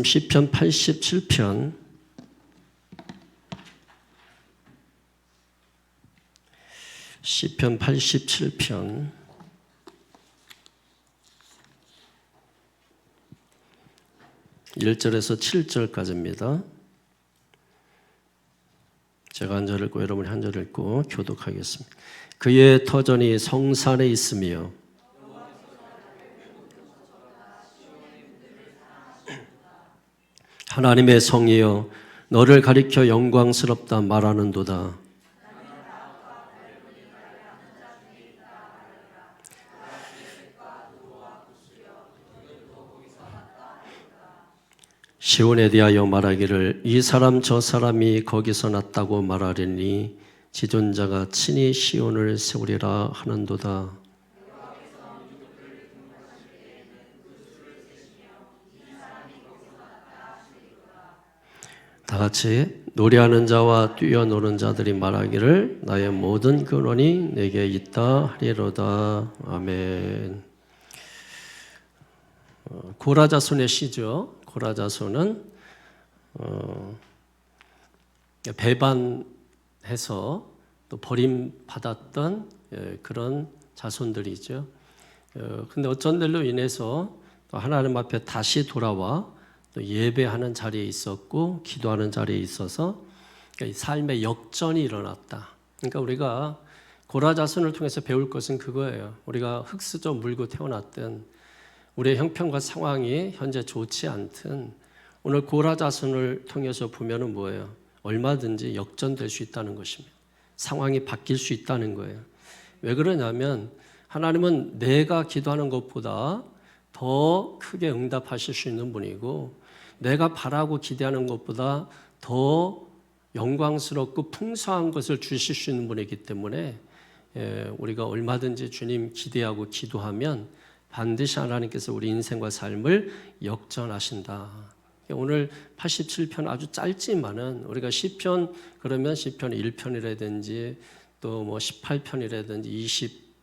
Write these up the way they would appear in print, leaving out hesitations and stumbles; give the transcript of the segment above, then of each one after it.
시편 87편 시편 87편 1절에서 7절까지입니다. 제가 한 절 읽고 여러분이 한 절 읽고 교독하겠습니다. 그의 터전이 성산에 있으며 하나님의 성이여 너를 가리켜 영광스럽다 말하는도다. 시온에 대하여 말하기를 이 사람 저 사람이 거기서 났다고 말하리니 지존자가 친히 시온을 세우리라 하는도다. 다 같이 노래하는 자와 뛰어노는 자들이 말하기를 나의 모든 근원이 내게 있다 하리로다. 아멘. 고라자손의 시죠. 고라자손은 배반해서 또 버림받았던 그런 자손들이죠. 근데 어쩐 일로 인해서 또 하나님 앞에 다시 돌아와 또 예배하는 자리에 있었고 기도하는 자리에 있어서 삶의 역전이 일어났다. 그러니까 우리가 고라자손을 통해서 배울 것은 그거예요. 우리가 흙수저 물고 태어났든 우리의 형편과 상황이 현재 좋지 않든 오늘 고라자손을 통해서 보면은 뭐예요? 얼마든지 역전될 수 있다는 것입니다. 상황이 바뀔 수 있다는 거예요. 왜 그러냐면 하나님은 내가 기도하는 것보다 더 크게 응답하실 수 있는 분이고 내가 바라고 기대하는 것보다 더 영광스럽고 풍성한 것을 주실 수 있는 분이기 때문에 우리가 얼마든지 주님 기대하고 기도하면 반드시 하나님께서 우리 인생과 삶을 역전하신다. 오늘 87편 아주 짧지만은 우리가 시편 그러면 시편 1편이라든지 또 뭐 18편이라든지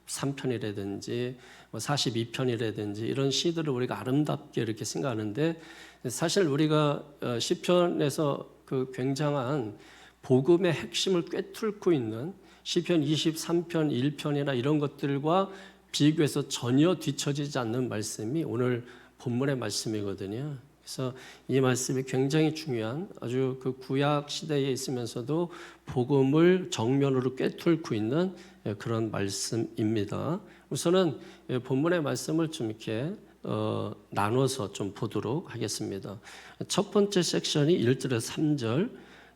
23편이라든지 뭐 42편이라든지 이런 시들을 우리가 아름답게 이렇게 생각하는데 사실 우리가 시편에서 그 굉장한 복음의 핵심을 꿰뚫고 있는 시편 23편 1편이나 이런 것들과 비교해서 전혀 뒤처지지 않는 말씀이 오늘 본문의 말씀이거든요. 그래서 이 말씀이 굉장히 중요한 아주 그 구약 시대에 있으면서도 복음을 정면으로 꿰뚫고 있는 그런 말씀입니다. 우선은 본문의 말씀을 좀 이렇게 나눠서 좀 보도록 하겠습니다. 첫 번째 섹션이 1절에서 3절,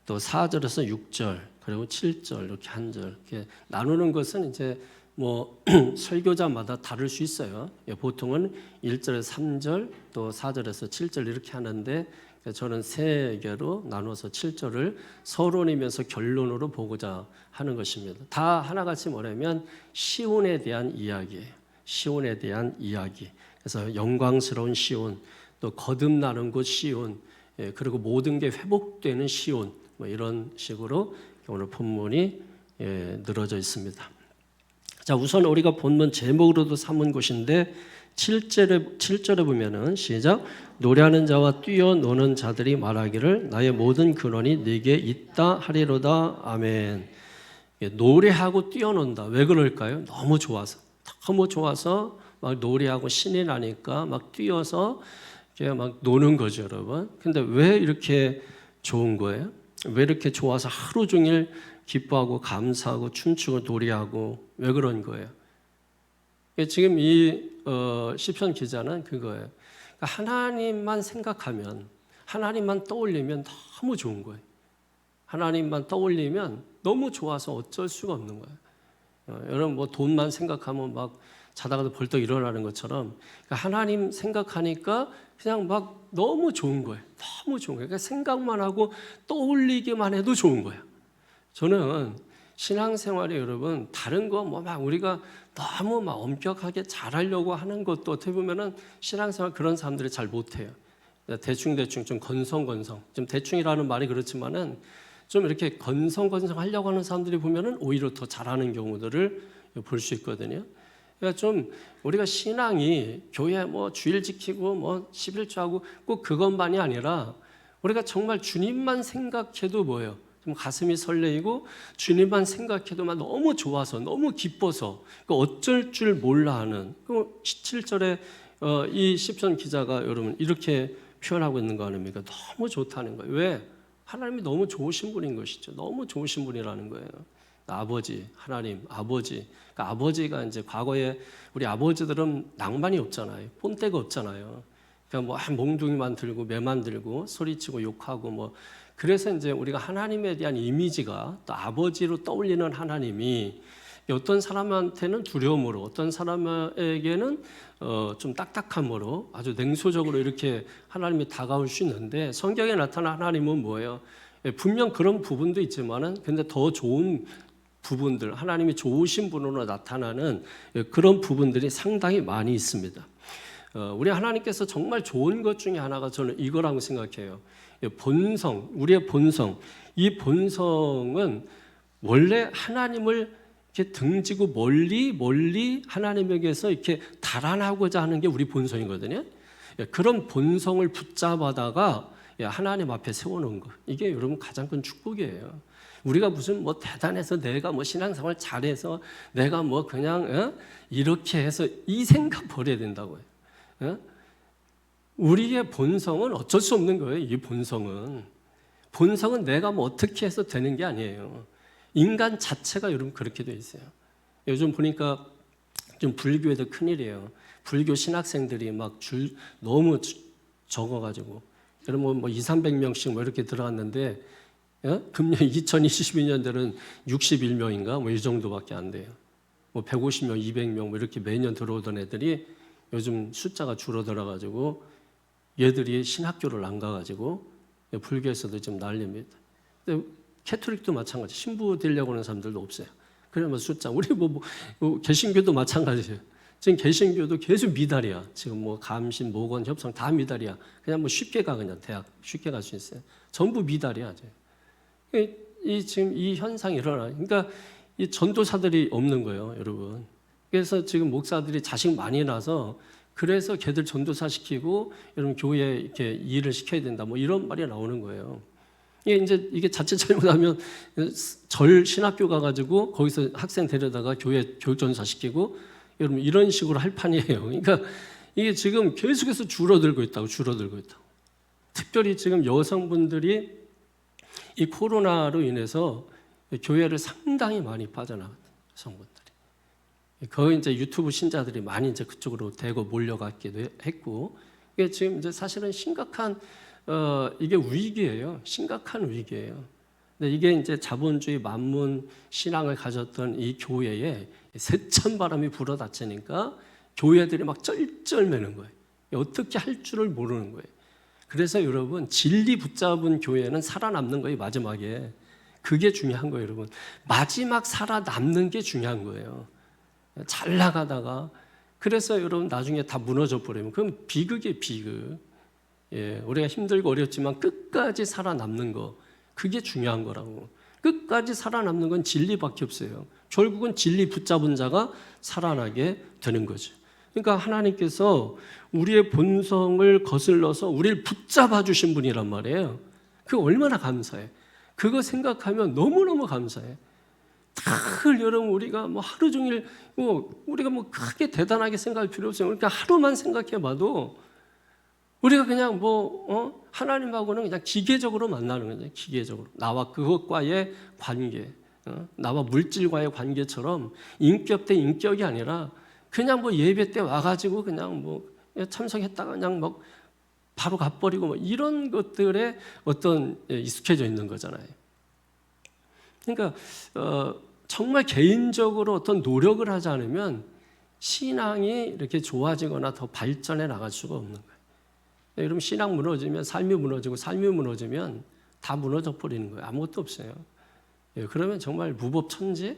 또 4절에서 6절, 그리고 7절 이렇게 한 절 이렇게 나누는 것은 이제 뭐 설교자마다 다를 수 있어요. 보통은 1절에서 3절, 또 4절에서 7절 이렇게 하는데 저는 세 개로 나눠서 7절을 서론이면서 결론으로 보고자 하는 것입니다. 다 하나같이 뭐냐면 시온에 대한 이야기예요. 시온에 대한 이야기. 그래서 영광스러운 시온, 또 거듭나는 곳 시온, 그리고 모든 게 회복되는 시온, 뭐 이런 식으로 오늘 본문이 늘어져 있습니다. 자, 우선 우리가 본문 제목으로도 삼은 곳인데 7절에 보면은 시작 노래하는 자와 뛰어노는 자들이 말하기를 나의 모든 근원이 네게 있다 하리로다. 아멘. 노래하고 뛰어논다. 왜 그럴까요? 너무 좋아서 막 노래하고 신이 나니까 막 뛰어서 막 노는 거죠, 여러분. 근데 왜 이렇게 좋은 거예요? 왜 이렇게 좋아서 하루 종일 기뻐하고 감사하고 춤추고 노래하고 왜 그런 거예요? 지금 이 시편 기자는 그거예요. 그러니까 하나님만 생각하면 하나님만 떠올리면 너무 좋은 거예요. 하나님만 떠올리면 너무 좋아서 어쩔 수가 없는 거예요. 여러분 뭐 돈만 생각하면 막 자다가도 벌떡 일어나는 것처럼 그러니까 하나님 생각하니까 그냥 막 너무 좋은 거예요. 너무 좋은 거예요. 그러니까 생각만 하고 떠올리기만 해도 좋은 거예요. 저는 신앙생활에 여러분 다른 거 뭐 막 우리가 너무 막 엄격하게 잘하려고 하는 것도 어떻게 보면은 신앙생활 그런 사람들이 잘 못해요. 대충 좀 건성건성 좀 대충이라는 말이 그렇지만은 좀 이렇게 건성건성 하려고 하는 사람들이 보면은 오히려 더 잘하는 경우들을 볼 수 있거든요. 그러니까 좀 우리가 신앙이 교회 뭐 주일 지키고 뭐 11조하고 꼭 그것만이 아니라 우리가 정말 주님만 생각해도 뭐예요? 좀 가슴이 설레이고 주님만 생각해도 막 너무 좋아서 너무 기뻐서 어쩔 줄 몰라 하는 17절에 이 시편 기자가 여러분 이렇게 표현하고 있는 거 아닙니까? 너무 좋다는 거예요. 왜? 하나님이 너무 좋으신 분인 것이죠. 너무 좋으신 분이라는 거예요. 아버지, 하나님, 아버지. 그러니까 아버지가 이제 과거에 우리 아버지들은 낭만이 없잖아요. 본때가 없잖아요. 그러니까 뭐 몽둥이만 들고 매만 들고 소리치고 욕하고 뭐 그래서 이제 우리가 하나님에 대한 이미지가 또 아버지로 떠올리는 하나님이 어떤 사람한테는 두려움으로 어떤 사람에게는 좀 딱딱함으로 아주 냉소적으로 이렇게 하나님이 다가올 수 있는데 성경에 나타난 하나님은 뭐예요? 분명 그런 부분도 있지만은 근데 더 좋은 부분들 하나님이 좋으신 분으로 나타나는 그런 부분들이 상당히 많이 있습니다. 우리 하나님께서 정말 좋은 것 중에 하나가 저는 이거라고 생각해요. 본성, 우리의 본성. 이 본성은 원래 하나님을 이렇게 등지고 멀리 하나님에게서 이렇게 달아나고자 하는 게 우리 본성이거든요. 그런 본성을 붙잡아다가 하나님 앞에 세워놓은 거. 이게 여러분 가장 큰 축복이에요. 우리가 무슨 뭐 대단해서 내가 뭐 신앙생활 잘해서 내가 뭐 그냥 이렇게 해서 이 생각 버려야 된다고요. 우리의 본성은 어쩔 수 없는 거예요. 이 본성은 내가 뭐 어떻게 해서 되는 게 아니에요. 인간 자체가 여러분 그렇게 돼 있어요. 요즘 보니까 좀 불교에도 큰일이에요. 불교 신학생들이 막 줄 너무 적어가지고 여러분 뭐 200~300명씩 뭐 이렇게 들어갔는데 금년 2022년대는 61명인가 뭐 이 정도밖에 안 돼요. 뭐 150명, 200명 뭐 이렇게 매년 들어오던 애들이 요즘 숫자가 줄어들어가지고 얘들이 신학교를 안 가가지고 불교에서도 좀 난립니다. 근데 캐톨릭도 마찬가지. 신부 되려고 하는 사람들도 없어요. 그러면 숫자 우리 뭐 개신교도 마찬가지예요. 지금 개신교도 계속 미달이야. 지금 뭐 감신, 모건, 협상 다 미달이야. 그냥 뭐 쉽게 가 그냥 대학 쉽게 갈 수 있어요. 전부 미달이야. 지금 이 현상이 일어나. 그러니까 이 전도사들이 없는 거예요, 여러분. 그래서 지금 목사들이 자식 많이 나서 그래서 걔들 전도사 시키고 여러분 교회에 이렇게 일을 시켜야 된다. 뭐 이런 말이 나오는 거예요. 이게 자칫 잘못하면 절 신학교 가가지고 거기서 학생 데려다가 교회 교육 전도사 시키고 여러분 이런 식으로 할 판이에요. 그러니까 이게 지금 계속해서 줄어들고 있다고. 특별히 지금 여성분들이 이 코로나로 인해서 교회를 상당히 많이 빠져나갔어요. 여성분들이. 거의 이제 유튜브 신자들이 많이 이제 그쪽으로 대거 몰려갔기도 했고, 이게 지금 이제 사실은 심각한 이게 위기예요. 심각한 위기예요. 근데 이게 이제 자본주의 만문 신앙을 가졌던 이 교회에 세찬 바람이 불어닥치니까 교회들이 막 쩔쩔매는 거예요. 어떻게 할 줄을 모르는 거예요. 그래서 여러분 진리 붙잡은 교회는 살아남는 거예요. 마지막에 그게 중요한 거예요, 여러분. 마지막 살아남는 게 중요한 거예요. 잘 나가다가 그래서 여러분 나중에 다 무너져 버리면 그럼 비극이에요, 비극. 우리가 힘들고 어렵지만 끝까지 살아남는 거 그게 중요한 거라고. 끝까지 살아남는 건 진리밖에 없어요. 결국은 진리 붙잡은 자가 살아나게 되는 거죠. 그러니까 하나님께서 우리의 본성을 거슬러서 우리를 붙잡아 주신 분이란 말이에요. 그거 얼마나 감사해. 그거 생각하면 너무너무 감사해. 늘 여러분 우리가 뭐 하루 종일 우리가 뭐 크게 대단하게 생각할 필요 없어요. 그러니까 하루만 생각해봐도 우리가 그냥 하나님하고는 그냥 기계적으로 만나는 거죠. 기계적으로 나와 그것과의 관계, 나와 물질과의 관계처럼 인격 대 인격이 아니라 그냥 뭐 예배 때 와가지고 그냥 뭐 참석했다가 그냥 뭐 바로 가버리고 뭐 이런 것들에 어떤 익숙해져 있는 거잖아요. 그러니까 정말 개인적으로 어떤 노력을 하지 않으면 신앙이 이렇게 좋아지거나 더 발전해 나갈 수가 없는 거예요. 여러분 신앙 무너지면 삶이 무너지고 삶이 무너지면 다 무너져 버리는 거예요. 아무것도 없어요. 그러면 정말 무법천지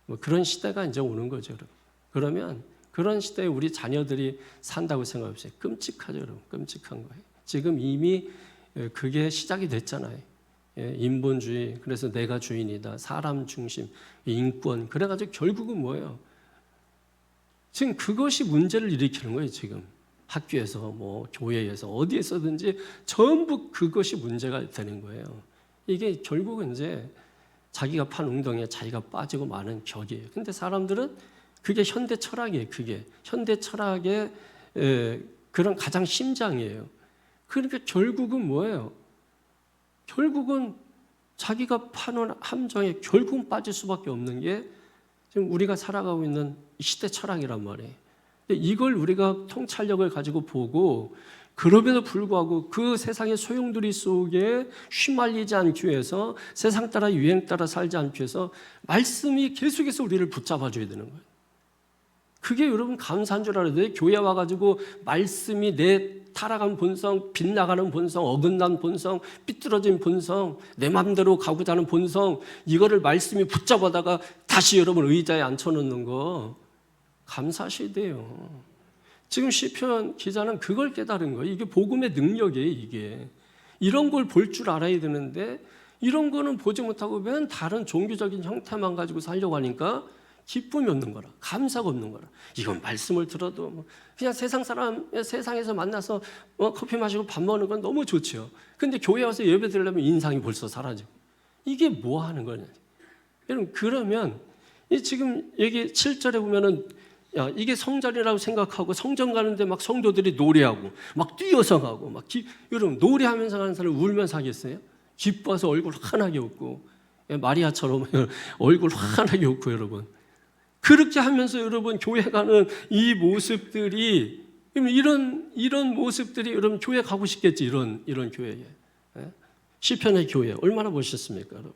뭐 그런 시대가 이제 오는 거죠, 여러분. 그러면 그런 시대에 우리 자녀들이 산다고 생각해보세요. 끔찍하죠, 여러분. 끔찍한 거예요. 지금 이미 그게 시작이 됐잖아요. 인본주의, 그래서 내가 주인이다, 사람 중심, 인권. 그래가지고 결국은 뭐예요? 지금 그것이 문제를 일으키는 거예요. 지금 학교에서 뭐 교회에서 어디에서든지 전부 그것이 문제가 되는 거예요. 이게 결국은 이제 자기가 판 웅덩이에 자기가 빠지고 마는 격이에요. 근데 사람들은 그게 현대 철학이에요. 그게 현대 철학의 그런 가장 심장이에요. 그러니까 결국은 뭐예요? 결국은 자기가 파놓은 함정에 결국은 빠질 수밖에 없는 게 지금 우리가 살아가고 있는 시대 철학이란 말이에요. 이걸 우리가 통찰력을 가지고 보고 그럼에도 불구하고 그 세상의 소용돌이 속에 휘말리지 않기 위해서 세상 따라 유행 따라 살지 않기 위해서 말씀이 계속해서 우리를 붙잡아 줘야 되는 거예요. 그게 여러분 감사한 줄 알아야 돼요. 교회 와가지고 말씀이 내 타락한 본성, 빗나가는 본성, 어긋난 본성, 삐뚤어진 본성, 내 마음대로 가고자 하는 본성, 이거를 말씀이 붙잡아다가 다시 여러분 의자에 앉혀놓는 거 감사하셔야 돼요. 지금 시편 기자는 그걸 깨달은 거예요. 이게 복음의 능력이에요. 이게 이런 걸 볼 줄 알아야 되는데 이런 거는 보지 못하고 맨 다른 종교적인 형태만 가지고 살려고 하니까 기쁨이 없는 거라, 감사가 없는 거라. 이건 말씀을 들어도 그냥 세상 사람, 세상에서 만나서 커피 마시고 밥 먹는 건 너무 좋죠. 근데 교회 와서 예배 드리려면 인상이 벌써 사라지고 이게 뭐 하는 거냐. 여러분 그러면 지금 여기 7절에 보면은 야, 이게 성전이라고 생각하고 성전 가는데 막 성도들이 노래하고 막 뛰어서 가고 막 여러분 노래하면서 가는 사람 울면서 하겠어요? 기뻐서 얼굴 환하게 웃고 마리아처럼 얼굴 환하게 웃고 여러분 그렇게 하면서 여러분 교회 가는 이 모습들이 이런 모습들이 여러분 교회 가고 싶겠지 이런 교회에 시편의 교회 얼마나 멋있습니까 여러분?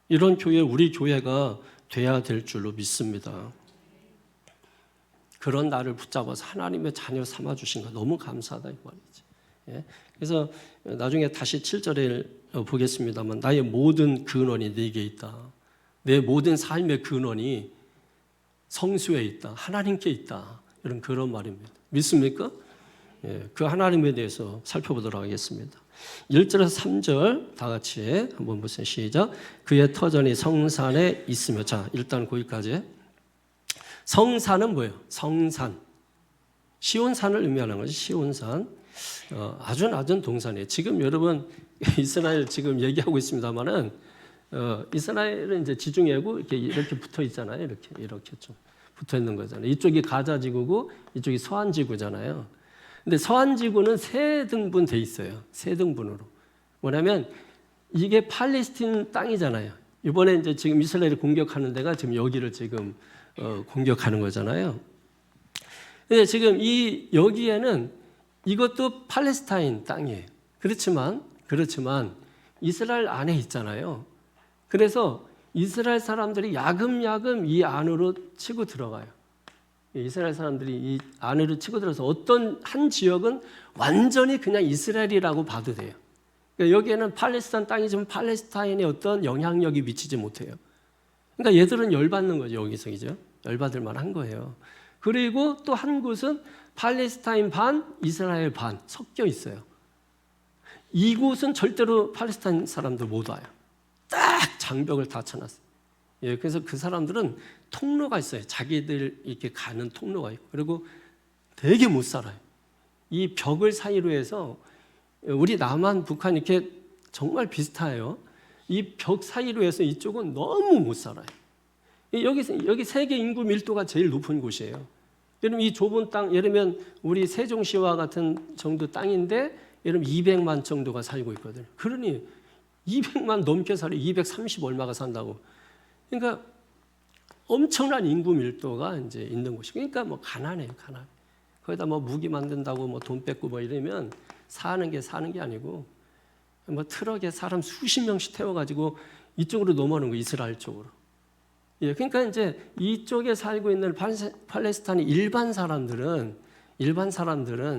이런 교회 우리 교회가 돼야 될 줄로 믿습니다. 그런 나를 붙잡아서 하나님의 자녀 삼아주신 거 너무 감사하다 이 말이지. 그래서 나중에 다시 7절에 보겠습니다만 나의 모든 근원이 네게 있다. 내 모든 삶의 근원이 성수에 있다. 하나님께 있다. 이런 그런 말입니다. 믿습니까? 그 하나님에 대해서 살펴보도록 하겠습니다. 1절에서 3절 다 같이 한번 보세요. 시작. 그의 터전이 성산에 있으며 자 일단 거기까지 성산은 뭐예요? 성산. 시온산을 의미하는 거죠. 시온산. 아주 낮은 동산이에요. 지금 여러분 이스라엘 지금 얘기하고 있습니다만은 이스라엘은 이제 지중해고 이렇게 붙어 있잖아요. 이렇게 좀 붙어 있는 거잖아요. 이쪽이 가자 지구고 이쪽이 서한 지구잖아요. 근데 서한 지구는 세 등분 돼 있어요. 세 등분으로. 뭐냐면 이게 팔레스틴 땅이잖아요. 이번에 이제 지금 이스라엘이 공격하는 데가 지금 여기를 지금 공격하는 거잖아요. 근데 지금 여기에는 이것도 팔레스타인 땅이에요. 그렇지만 이스라엘 안에 있잖아요. 그래서 이스라엘 사람들이 야금야금 이 안으로 치고 들어가요. 이스라엘 사람들이 이 안으로 치고 들어서 어떤 한 지역은 완전히 그냥 이스라엘이라고 봐도 돼요. 그러니까 여기에는 팔레스타인 땅이지만 팔레스타인의 어떤 영향력이 미치지 못해요. 그러니까 얘들은 열받는 거죠. 여기서 이제 열받을 만한 거예요. 그리고 또 한 곳은 팔레스타인 반, 이스라엘 반 섞여 있어요. 이곳은 절대로 팔레스타인 사람들 못 와요. 딱 장벽을 다 쳐놨어요. 그래서 그 사람들은 통로가 있어요. 자기들 이렇게 가는 통로가 있고 그리고 되게 못 살아요. 이 벽을 사이로 해서 우리 남한, 북한 이렇게 정말 비슷해요. 이 벽 사이로 해서 이쪽은 너무 못 살아요. 여기 세계 인구 밀도가 제일 높은 곳이에요. 여러분 이 좁은 땅, 예를 들면 우리 세종시와 같은 정도 땅인데 여러분 200만 정도가 살고 있거든요. 그러니 200만 넘게 살아요. 230 얼마가 산다고. 그러니까 엄청난 인구 밀도가 이제 있는 곳이. 그러니까 뭐 가난해요, 가난. 거기다 뭐 무기 만든다고 뭐 돈 뺏고 뭐 이러면 사는 게 아니고 뭐 트럭에 사람 수십 명씩 태워가지고 이쪽으로 넘어오는 거 이스라엘 쪽으로. 그러니까 이제 이쪽에 살고 있는 팔레스타인 일반 사람들은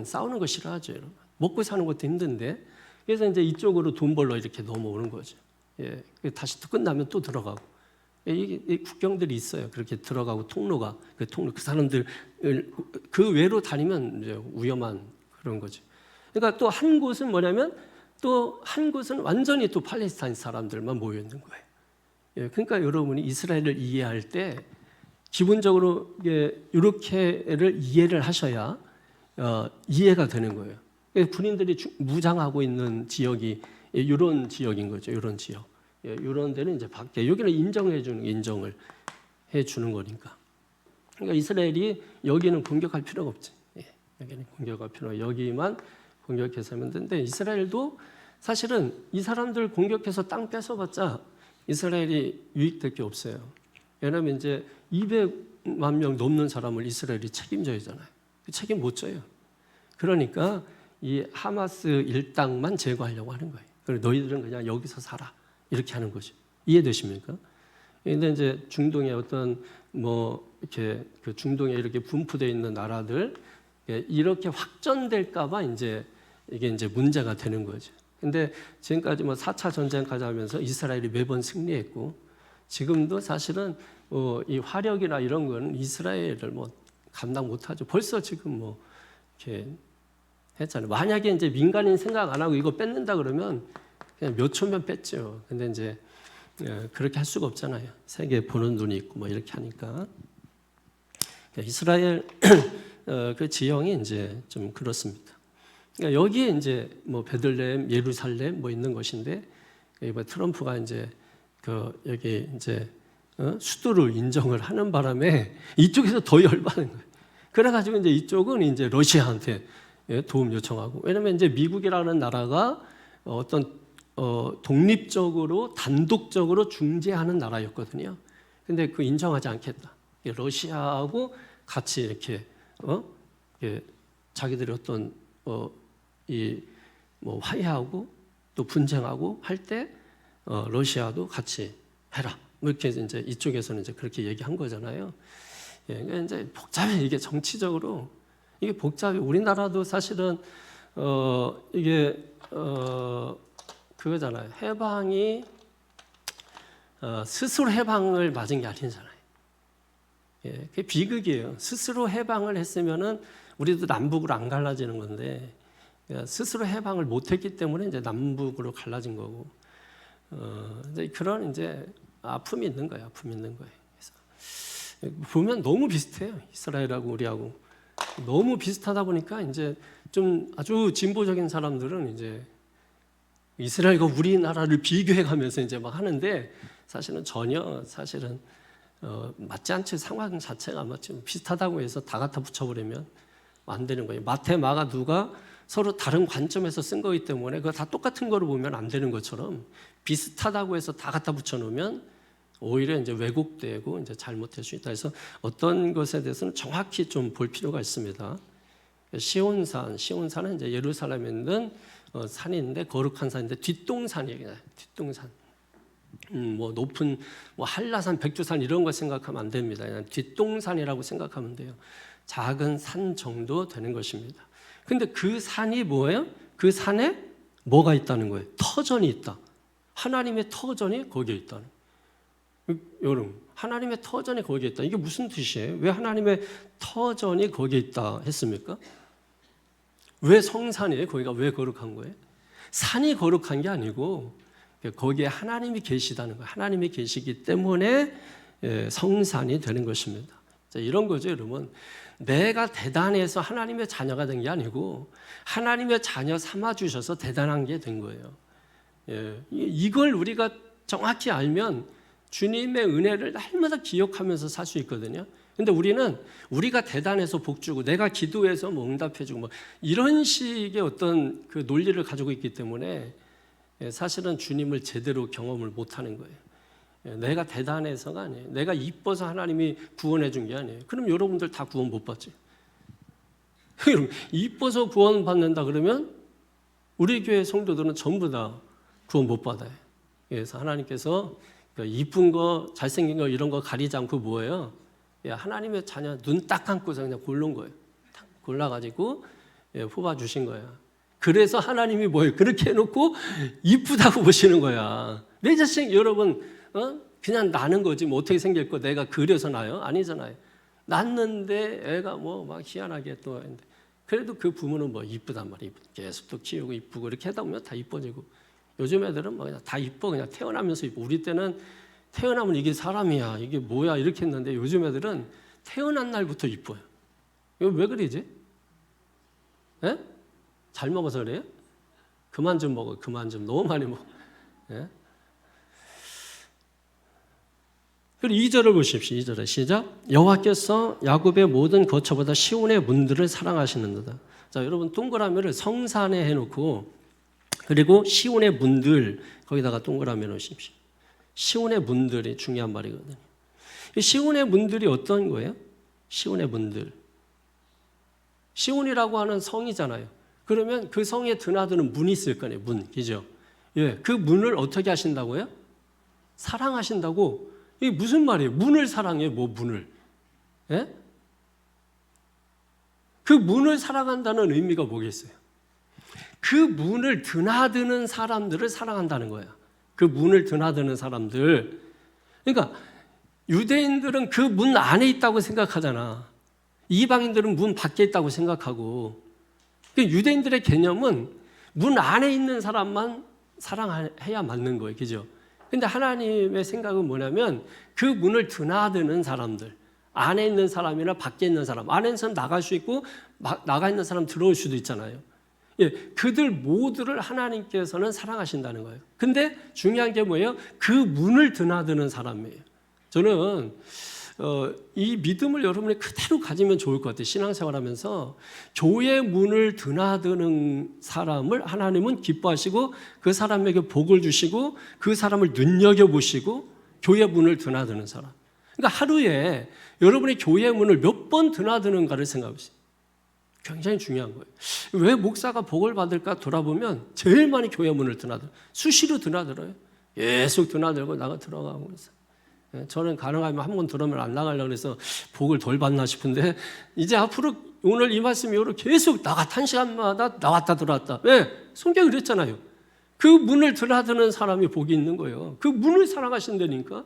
싸우는 거 싫어하죠. 여러분. 먹고 사는 것도 힘든데 그래서 이제 이쪽으로 돈 벌러 이렇게 넘어오는 거죠. 다시 또 끝나면 또 들어가고. 이게 국경들이 있어요. 그렇게 들어가고 통로가 그 사람들 그 외로 다니면 이제 위험한 그런 거죠. 그러니까 또 한 곳은 뭐냐면 또 한 곳은 완전히 또 팔레스타인 사람들만 모여 있는 거예요. 그러니까 여러분이 이스라엘을 이해할 때 기본적으로 이렇게를 이해를 하셔야 이해가 되는 거예요. 군인들이 무장하고 있는 지역이 이런 지역인 거죠. 이런 지역. 이런 데는 이제 밖에, 여기는 인정을 해주는 거니까. 그러니까 이스라엘이 여기는 공격할 필요가 없지. 여기는 공격할 필요가, 여기만 공격해서 하면 되는데, 이스라엘도 사실은 이 사람들 공격해서 땅 뺏어봤자 이스라엘이 유익될 게 없어요. 왜냐하면 이제 200만 명 넘는 사람을 이스라엘이 책임져야 하잖아요. 책임 못 져요. 그러니까 이 하마스 일당만 제거하려고 하는 거예요. 그리고 너희들은 그냥 여기서 살아, 이렇게 하는 거죠. 이해되십니까? 근데 이제 중동의 어떤 이렇게 그 중동에 이렇게 분포되어 있는 나라들 이렇게 확전될까봐 이제 이게 이제 문제가 되는 거죠. 근데 지금까지 4차 전쟁까지 하면서 이스라엘이 매번 승리했고, 지금도 사실은 이 화력이나 이런 건 이스라엘을 감당 못하죠. 벌써 지금 이렇게 했잖아요. 만약에 이제 민간인 생각 안 하고 이거 뺏는다 그러면 그냥 몇 초면 뺐죠. 근데 이제 그렇게 할 수가 없잖아요. 세계 보는 눈이 있고 이렇게 하니까. 이스라엘 그 지형이 이제 좀 그렇습니다. 그러니까 여기에 이제 베들레헴, 예루살렘 있는 것인데, 트럼프가 이제 여기 이제 수도를 인정을 하는 바람에 이쪽에서 더 열받는 거예요. 그래가지고 이제 이쪽은 이제 러시아한테 도움 요청하고, 왜냐면 이제 미국이라는 나라가 어떤 독립적으로 단독적으로 중재하는 나라였거든요. 근데 그 인정하지 않겠다. 러시아하고 같이 이렇게 자기들이 어떤 화해하고 또 분쟁하고 할 때 러시아도 같이 해라. 이렇게 이제 이쪽에서는 이제 그렇게 얘기한 거잖아요. 그러니까 이제 복잡해. 이게 정치적으로 이게 복잡해. 우리나라도 사실은 이게 그거잖아요. 해방이 스스로 해방을 맞은 게 아니잖아요. 그게 비극이에요. 스스로 해방을 했으면은 우리도 남북으로 안 갈라지는 건데, 스스로 해방을 못했기 때문에 이제 남북으로 갈라진 거고, 이제 그런 이제 아픔이 있는 거예요. 아픔이 있는 거예요. 그래서 보면 너무 비슷해요. 이스라엘하고 우리하고 너무 비슷하다 보니까 이제 좀 아주 진보적인 사람들은 이제 이스라엘과 우리나라를 비교해가면서 이제 막 하는데, 사실은 전혀 사실은 맞지 않죠. 상황 자체가 맞지. 비슷하다고 해서 다 갖다 붙여버리면 안 되는 거예요. 마태, 마가, 누가 서로 다른 관점에서 쓴 거기 때문에 그거 다 똑같은 거로 보면 안 되는 것처럼, 비슷하다고 해서 다 갖다 붙여놓으면 오히려 이제 왜곡되고 이제 잘못될 수 있다. 그래서 어떤 것에 대해서는 정확히 좀 볼 필요가 있습니다. 시온산은 이제 예루살렘에 있는 산인데, 거룩한 산인데 뒷동산이에요. 뒷동산. 높은 한라산, 백두산 이런 거 생각하면 안 됩니다. 그냥 뒷동산이라고 생각하면 돼요. 작은 산 정도 되는 것입니다. 근데 그 산이 뭐예요? 그 산에 뭐가 있다는 거예요? 터전이 있다. 하나님의 터전이 거기에 있다는 거예요. 여러분, 하나님의 터전이 거기에 있다. 이게 무슨 뜻이에요? 왜 하나님의 터전이 거기에 있다 했습니까? 왜 성산이에요? 거기가 왜 거룩한 거예요? 산이 거룩한 게 아니고 거기에 하나님이 계시다는 거예요. 하나님이 계시기 때문에 성산이 되는 것입니다. 자, 이런 거죠, 여러분. 내가 대단해서 하나님의 자녀가 된 게 아니고 하나님의 자녀 삼아주셔서 대단한 게 된 거예요. 이걸 우리가 정확히 알면 주님의 은혜를 날마다 기억하면서 살 수 있거든요. 근데 우리는 우리가 대단해서 복 주고 내가 기도해서 응답해주고 이런 식의 어떤 그 논리를 가지고 있기 때문에 사실은 주님을 제대로 경험을 못하는 거예요. 내가 대단해서가 아니에요. 내가 이뻐서 하나님이 구원해 준 게 아니에요. 그럼 여러분들 다 구원 못 받지. 이뻐서 구원 받는다 그러면 우리 교회 성도들은 전부 다 구원 못 받아요. 그래서 하나님께서 이쁜 거, 잘생긴 거 이런 거 가리지 않고 뭐예요? 하나님의 자녀 눈 딱 감고서 그냥 고른 거예요. 딱 골라가지고 뽑아 주신 거예요. 그래서 하나님이 뭐예요? 그렇게 해놓고 이쁘다고 보시는 거야. 내 자식 여러분 그냥 나는 거지 뭐 어떻게 생겼고 내가 그려서 나요? 아니잖아요. 낳는데 애가 막 희한하게 또 그래도 그 부모는 이쁘단 말이에요. 계속 또 키우고 이쁘고 이렇게 하다 보면 다 이뻐지고, 요즘 애들은 그냥 다 이뻐. 그냥 태어나면서 이뻐. 우리 때는 태어나면 이게 사람이야, 이게 뭐야 이렇게 했는데 요즘 애들은 태어난 날부터 이뻐요. 이거 왜 그러지? 예? 잘 먹어서 그래요? 그만 좀 먹어, 그만 좀. 너무 많이 먹어. 예? 그리고 2절을 보십시오. 2절에 시작. 여호와께서 야곱의 모든 거처보다 시온의 문들을 사랑하시는도다. 자, 여러분 동그라미를 성산에 해놓고 그리고 시온의 문들 거기다가 동그라미 놓으십시오. 시온의 문들이 중요한 말이거든요. 이 시온의 문들이 어떤 거예요? 시온의 문들. 시온이라고 하는 성이잖아요. 그러면 그 성에 드나드는 문이 있을 거네요. 문, 그죠? 예, 그 문을 어떻게 하신다고요? 사랑하신다고. 이게 무슨 말이에요? 문을 사랑해요? 뭐 문을? 예? 그 문을 사랑한다는 의미가 뭐겠어요? 그 문을 드나드는 사람들을 사랑한다는 거야. 그 문을 드나드는 사람들. 그러니까 유대인들은 그 문 안에 있다고 생각하잖아. 이방인들은 문 밖에 있다고 생각하고. 유대인들의 개념은 문 안에 있는 사람만 사랑해야 맞는 거예요. 그죠? 근데 하나님의 생각은 뭐냐면 그 문을 드나드는 사람들, 안에 있는 사람이나 밖에 있는 사람, 안에서 나갈 수 있고 나가 있는 사람 들어올 수도 있잖아요. 예, 그들 모두를 하나님께서는 사랑하신다는 거예요. 근데 중요한 게 뭐예요? 그 문을 드나드는 사람이에요. 저는 이 믿음을 여러분이 그대로 가지면 좋을 것 같아요. 신앙생활하면서 교회 문을 드나드는 사람을 하나님은 기뻐하시고 그 사람에게 복을 주시고 그 사람을 눈여겨보시고 교회 문을 드나드는 사람. 그러니까 하루에 여러분이 교회 문을 몇 번 드나드는가를 생각해보세요. 굉장히 중요한 거예요. 왜 목사가 복을 받을까 돌아보면 제일 많이 교회 문을 드나들어요. 수시로 드나들어요. 계속 드나들고 나가 들어가고 있어요. 저는 가능하면 한 번 들어오면 안 나가려고 해서 복을 덜 받나 싶은데 이제 앞으로 오늘 이 말씀 이후로 계속 나갔다 한 시간마다 나왔다 들어왔다. 왜? 성경이 그랬잖아요. 그 문을 드나드는 사람이 복이 있는 거예요. 그 문을 사랑하신다니까.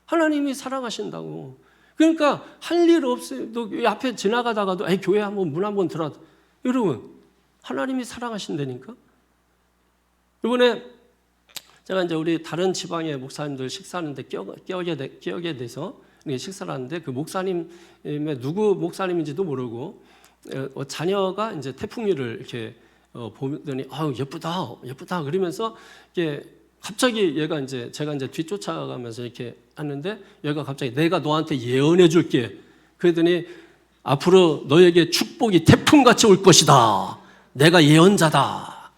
하나님이 사랑하신다고. 그러니까 할 일 없어요. 또 앞에 지나가다가도 교회 한번 문 한번 들어왔다. 여러분 하나님이 사랑하신다니까. 이번에 제가 이제 우리 다른 지방의 목사님들 식사하는데 끼어게 돼서 식사를 하는데 그 목사님의 누구 목사님인지도 모르고 자녀가 이제 태풍이를 이렇게 보더니 아유 예쁘다 그러면서 이게 갑자기 얘가 이제 제가 이제 뒤쫓아가면서 이렇게 하는데 얘가 갑자기 내가 너한테 예언해 줄게. 그러더니 앞으로 너에게 축복이 태풍같이 올 것이다. 내가 예언자다.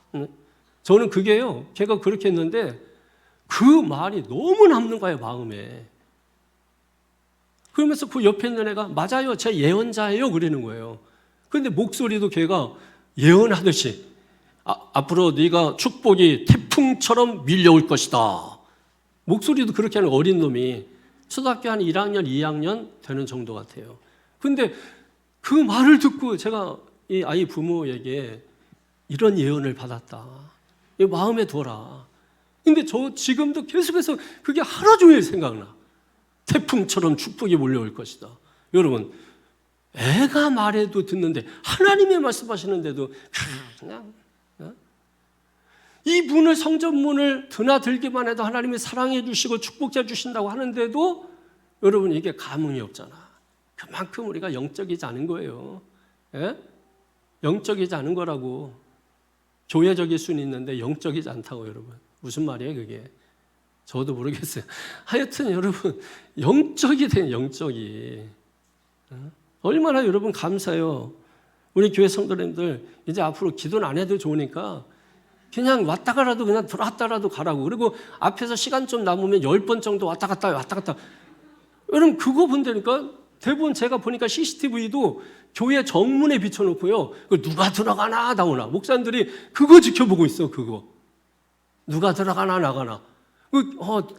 저는 그게요. 걔가 그렇게 했는데 그 말이 너무 남는 거예요, 마음에. 그러면서 그 옆에 있는 애가 맞아요, 제 예언자예요 그러는 거예요. 그런데 목소리도 걔가 예언하듯이 앞으로 네가 축복이 태풍처럼 밀려올 것이다. 목소리도 그렇게 하는 어린 놈이 초등학교 한 1학년, 2학년 되는 정도 같아요. 그런데 그 말을 듣고 제가 이 아이 부모에게 이런 예언을 받았다. 마음에 둬라. 근데 저 지금도 계속해서 그게 하루 종일 생각나. 태풍처럼 축복이 몰려올 것이다. 여러분, 애가 말해도 듣는데 하나님의 말씀하시는데도 그냥 이 문을 성전 문을 드나들기만 해도 하나님이 사랑해 주시고 축복해 주신다고 하는데도 여러분 이게 감흥이 없잖아. 그만큼 우리가 영적이지 않은 거예요. 예? 영적이지 않은 거라고. 교회적일 수는 있는데 영적이지 않다고 여러분. 무슨 말이에요 그게? 저도 모르겠어요. 하여튼 여러분 영적이 된 영적이 얼마나 여러분 감사해요. 우리 교회 성도님들 이제 앞으로 기도는 안 해도 좋으니까 그냥 왔다 가라도 그냥 들어왔다라도 가라고. 그리고 앞에서 시간 좀 남으면 10번 정도 왔다 갔다. 여러분 그거 본다니까. 대부분 제가 보니까 CCTV도 교회 정문에 비춰놓고요. 누가 들어가나 나오나. 목사님들이 그거 지켜보고 있어. 그거. 누가 들어가나 나가나.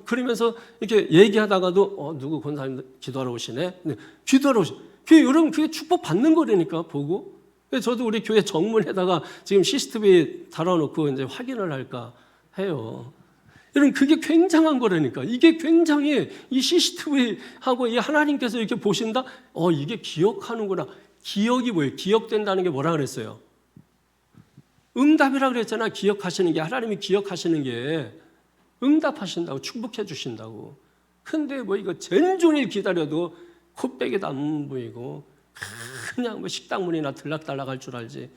그러면서 이렇게 얘기하다가도 누구 권사님 기도하러 오시네. 기도하러 오시네. 여러분 그게 축복 받는 거라니까 보고. 저도 우리 교회 정문에다가 지금 CCTV 달아놓고 이제 확인을 할까 해요. 여러분 그게 굉장한 거라니까. 이게 굉장히 이 CCTV하고 이 하나님께서 이렇게 보신다. 이게 기억하는구나. 기억이 뭐예요? 기억된다는 게 뭐라 그랬어요? 응답이라 그랬잖아. 기억하시는 게 하나님이 기억하시는 게 응답하신다고 축복해 주신다고. 근데 뭐 이거 전종일 기다려도 코빼기도 안 보이고 그냥 뭐 식당 문이나 들락달락할 줄 알지.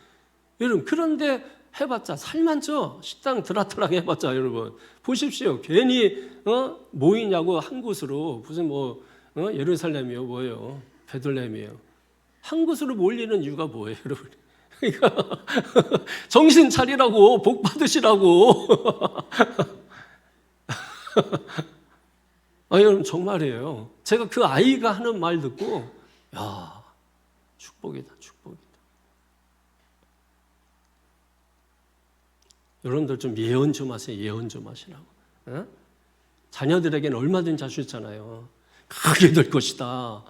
여러분 그런데 해봤자 살만 쪄. 식당 들락달락 해봤자 여러분 보십시오. 괜히 모이냐고 한 곳으로 무슨 뭐 예루살렘이요 뭐예요 베들레헴이에요. 한 곳으로 몰리는 이유가 뭐예요 여러분? 그러니까 정신 차리라고 복 받으시라고. 여러분 정말이에요. 제가 그 아이가 하는 말 듣고 야 축복이다 축복이다. 여러분들 좀 예언 좀 하세요. 예언 좀 하시라고. 자녀들에게는 얼마든지 할 수 있잖아요. 크게 될 것이다.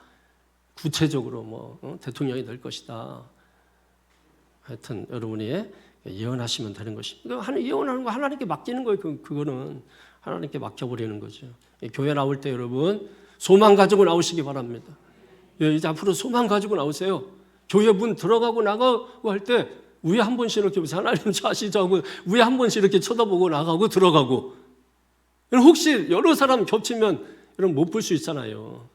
구체적으로 뭐 대통령이 될 것이다. 하여튼 여러분이 예언하시면 되는 것입니다. 예언하는 거 하나님께 맡기는 거예요. 그거는 하나님께 맡겨버리는 거죠. 교회 나올 때 여러분 소망 가지고 나오시기 바랍니다. 이제 앞으로 소망 가지고 나오세요. 교회 문 들어가고 나가고 할 때 위에 한 번씩 이렇게 보세요. 하나님 저 아시죠 하고 위에 한 번씩 이렇게 쳐다보고 나가고 들어가고. 혹시 여러 사람 겹치면 여러분 못 볼 수 있잖아요.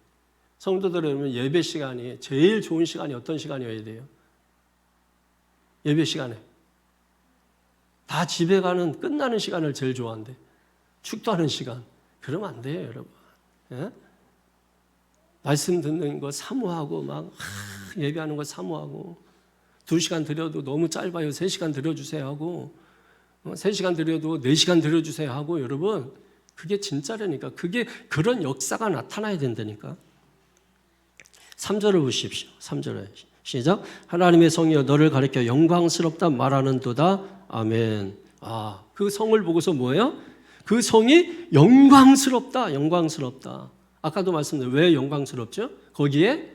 성도들 여러분 예배 시간이 제일 좋은 시간이 어떤 시간이어야 돼요? 예배 시간에 다 집에 가는 끝나는 시간을 제일 좋아한대. 축도하는 시간. 그러면 안 돼요 여러분. 예? 말씀 듣는 거 사모하고 막 예배하는 거 사모하고 2시간 드려도 너무 짧아요. 3시간 드려주세요 하고 3시간 드려도 4시간 드려주세요 하고 여러분 그게 진짜라니까. 그게 그런 역사가 나타나야 된다니까. 3절을 보십시오. 3절에 시작. 하나님의 성이여 너를 가리켜 영광스럽다 말하는도다. 아멘. 그 성을 보고서 뭐예요? 그 성이 영광스럽다. 영광스럽다. 아까도 말씀드렸는데 왜 영광스럽죠? 거기에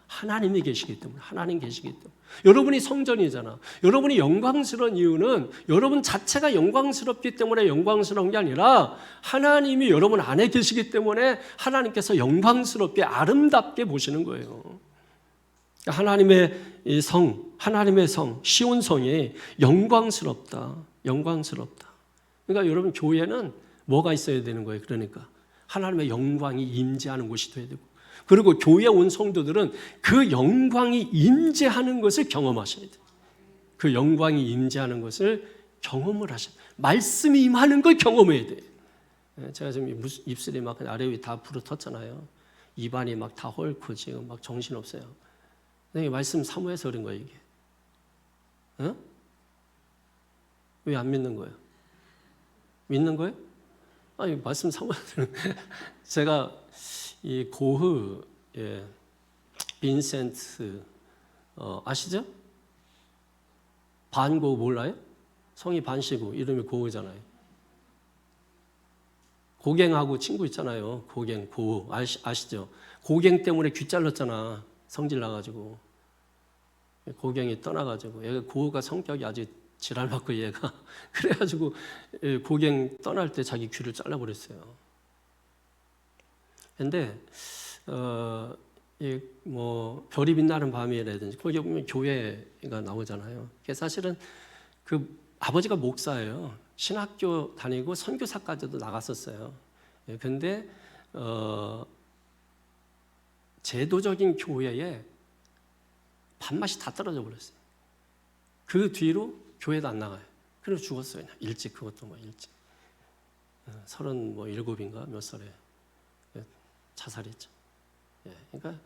하나님이 계시기 때문에. 하나님 계시기 때문에. 여러분이 성전이잖아. 여러분이 영광스러운 이유는 여러분 자체가 영광스럽기 때문에 영광스러운 게 아니라 하나님이 여러분 안에 계시기 때문에 하나님께서 영광스럽게 아름답게 보시는 거예요. 하나님의 하나님의 성, 시온성이 영광스럽다. 영광스럽다. 그러니까 여러분 교회는 뭐가 있어야 되는 거예요? 그러니까 하나님의 영광이 임재하는 곳이 돼야 되고, 그리고 교회에 온 성도들은 그 영광이 임재하는 것을 경험하셔야 돼요. 그 영광이 임재하는 것을 경험을 하셔야 돼요. 말씀이 임하는 걸 경험해야 돼요. 제가 지금 입술이 막 아래 위 다 부르텄잖아요. 입안이 막 다 헐고 지금 막 정신없어요. 근데 말씀 사모해서 그런 거예요 이게. 왜 안 믿는 거예요? 믿는 거예요? 아니 말씀 사모해서 제가 이 고흐 빈센트 아시죠? 반고 몰라요? 성이 반시고 이름이 고흐잖아요. 고갱하고 친구 있잖아요. 고갱, 고흐 아시죠? 고갱 때문에 귀 잘랐잖아. 성질 나가지고 고갱이 떠나가지고 얘가 고흐가 성격이 아주 지랄맞고 얘가 그래가지고 고갱 떠날 때 자기 귀를 잘라버렸어요. 근데 뭐 별이 빛나는 밤이라든지 거기 보면 교회가 나오잖아요. 사실은 그 아버지가 목사예요. 신학교 다니고 선교사까지도 나갔었어요. 근데 제도적인 교회에 밥맛이 다 떨어져 버렸어요. 그 뒤로 교회도 안 나가요. 그래서 죽었어요. 그냥 일찍. 그것도 뭐 일찍 37인가 몇 살에 자살했죠. 그러니까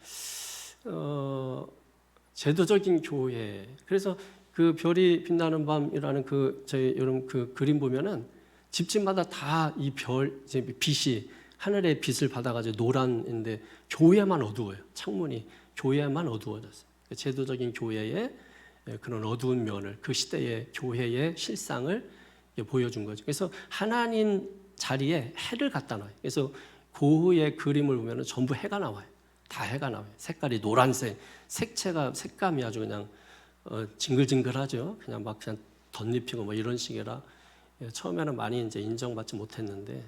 제도적인 교회. 그래서 그 별이 빛나는 밤이라는 저희 여러분 그 그림 보면은 집집마다 다 이 빛이 하늘의 빛을 받아가지고 노란인데 교회만 어두워요. 창문이 교회만 어두워졌어요. 제도적인 교회의 그런 어두운 면을 그 시대의 교회의 실상을 보여준 거죠. 그래서 하나님 자리에 해를 갖다 놔요. 그래서 고흐의 그림을 보면 전부 해가 나와요. 다 해가 나와요. 색깔이 노란색, 색감이 아주 그냥 징글징글하죠. 그냥 막 그냥 덧입히고 뭐 이런 식이라 처음에는 많이 이제 인정받지 못했는데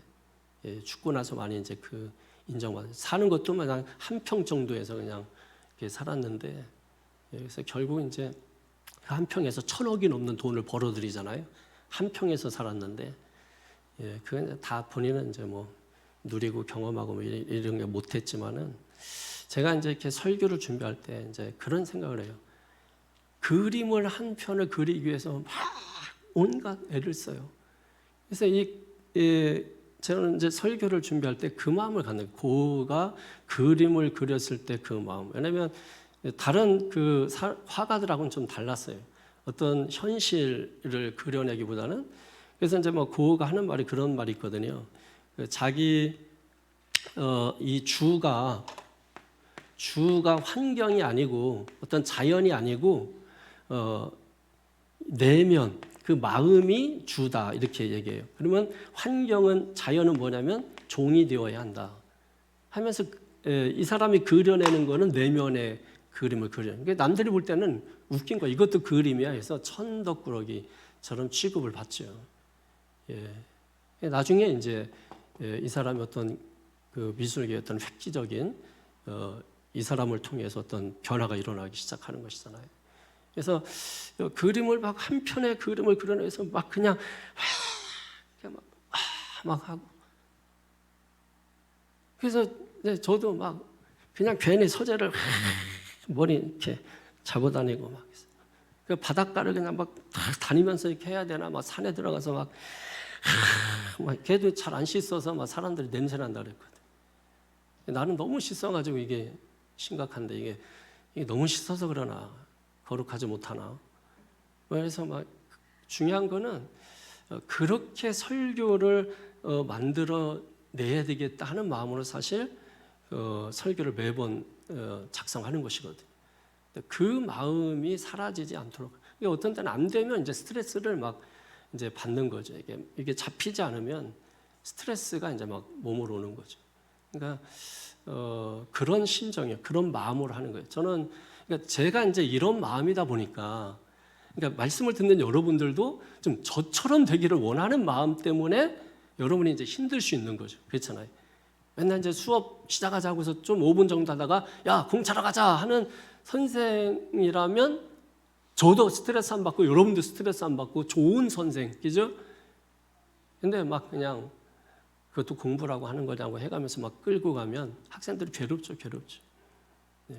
죽고 나서 많이 이제 그 인정받아요. 사는 것도 그냥 한 평 정도에서 그냥 이렇게 살았는데 그래서 결국 이제 한 평에서 1,000억이 넘는 돈을 벌어들이잖아요. 한 평에서 살았는데 그건 다 본인은 이제 뭐 누리고 경험하고 뭐 이런 게 못했지만은 제가 이제 이렇게 설교를 준비할 때 이제 그런 생각을 해요. 그림을 한 편을 그리기 위해서 막 온갖 애를 써요. 그래서 저는 이제 설교를 준비할 때 그 마음을 갖는 거예요. 고가 그림을 그렸을 때 그 마음. 왜냐하면 다른 그 화가들하고는 좀 달랐어요. 어떤 현실을 그려내기보다는. 그래서 이제 뭐 고가 하는 말이 그런 말이 있거든요. 자기 이 주가 환경이 아니고 어떤 자연이 아니고 내면 그 마음이 주다 이렇게 얘기해요. 그러면 환경은 자연은 뭐냐면 종이 되어야 한다 하면서 이 사람이 그려내는 거는 내면의 그림을 그려요. 그러니까 남들이 볼 때는 웃긴 거 이것도 그림이야 해서 천덕꾸러기처럼 취급을 받죠. 예. 나중에 이제 이 사람이 어떤 그 미술계의 어떤 획기적인 이 사람을 통해서 어떤 변화가 일어나기 시작하는 것이잖아요. 그래서 그림을 막 한 편의 그림을 그려내서 막 그냥 막 하고 그래서 저도 막 그냥 괜히 서재를 머리 이렇게 잡아다니고 막 그 바닷가를 그냥 막 다니면서 이렇게 해야 되나 막 산에 들어가서 막 걔도 잘 안 씻어서 막 사람들이 냄새 난다 그랬거든. 나는 너무 씻어가지고 이게 심각한데 이게 너무 씻어서 그러나 거룩하지 못하나. 그래서 막 중요한 거는 그렇게 설교를 만들어 내야 되겠다 하는 마음으로 사실 설교를 매번 작성하는 것이거든요. 그 마음이 사라지지 않도록. 어떤 때는 안 되면 이제 스트레스를 막 이제 받는 거죠. 이게 잡히지 않으면 스트레스가 이제 막 몸으로 오는 거죠. 그러니까 그런 심정이에요. 그런 마음으로 하는 거예요. 저는 그러니까 제가 이제 이런 마음이다 보니까 그러니까 말씀을 듣는 여러분들도 좀 저처럼 되기를 원하는 마음 때문에 여러분이 이제 힘들 수 있는 거죠. 그렇잖아요. 맨날 이제 수업 시작하자고 해서 좀 5분 정도 하다가 야, 공차러 가자 하는 선생이라면 저도 스트레스 안 받고 여러분도 스트레스 안 받고 좋은 선생, 그죠? 근데 막 그냥 그것도 공부라고 하는 거냐고 해가면서 막 끌고 가면 학생들이 괴롭죠.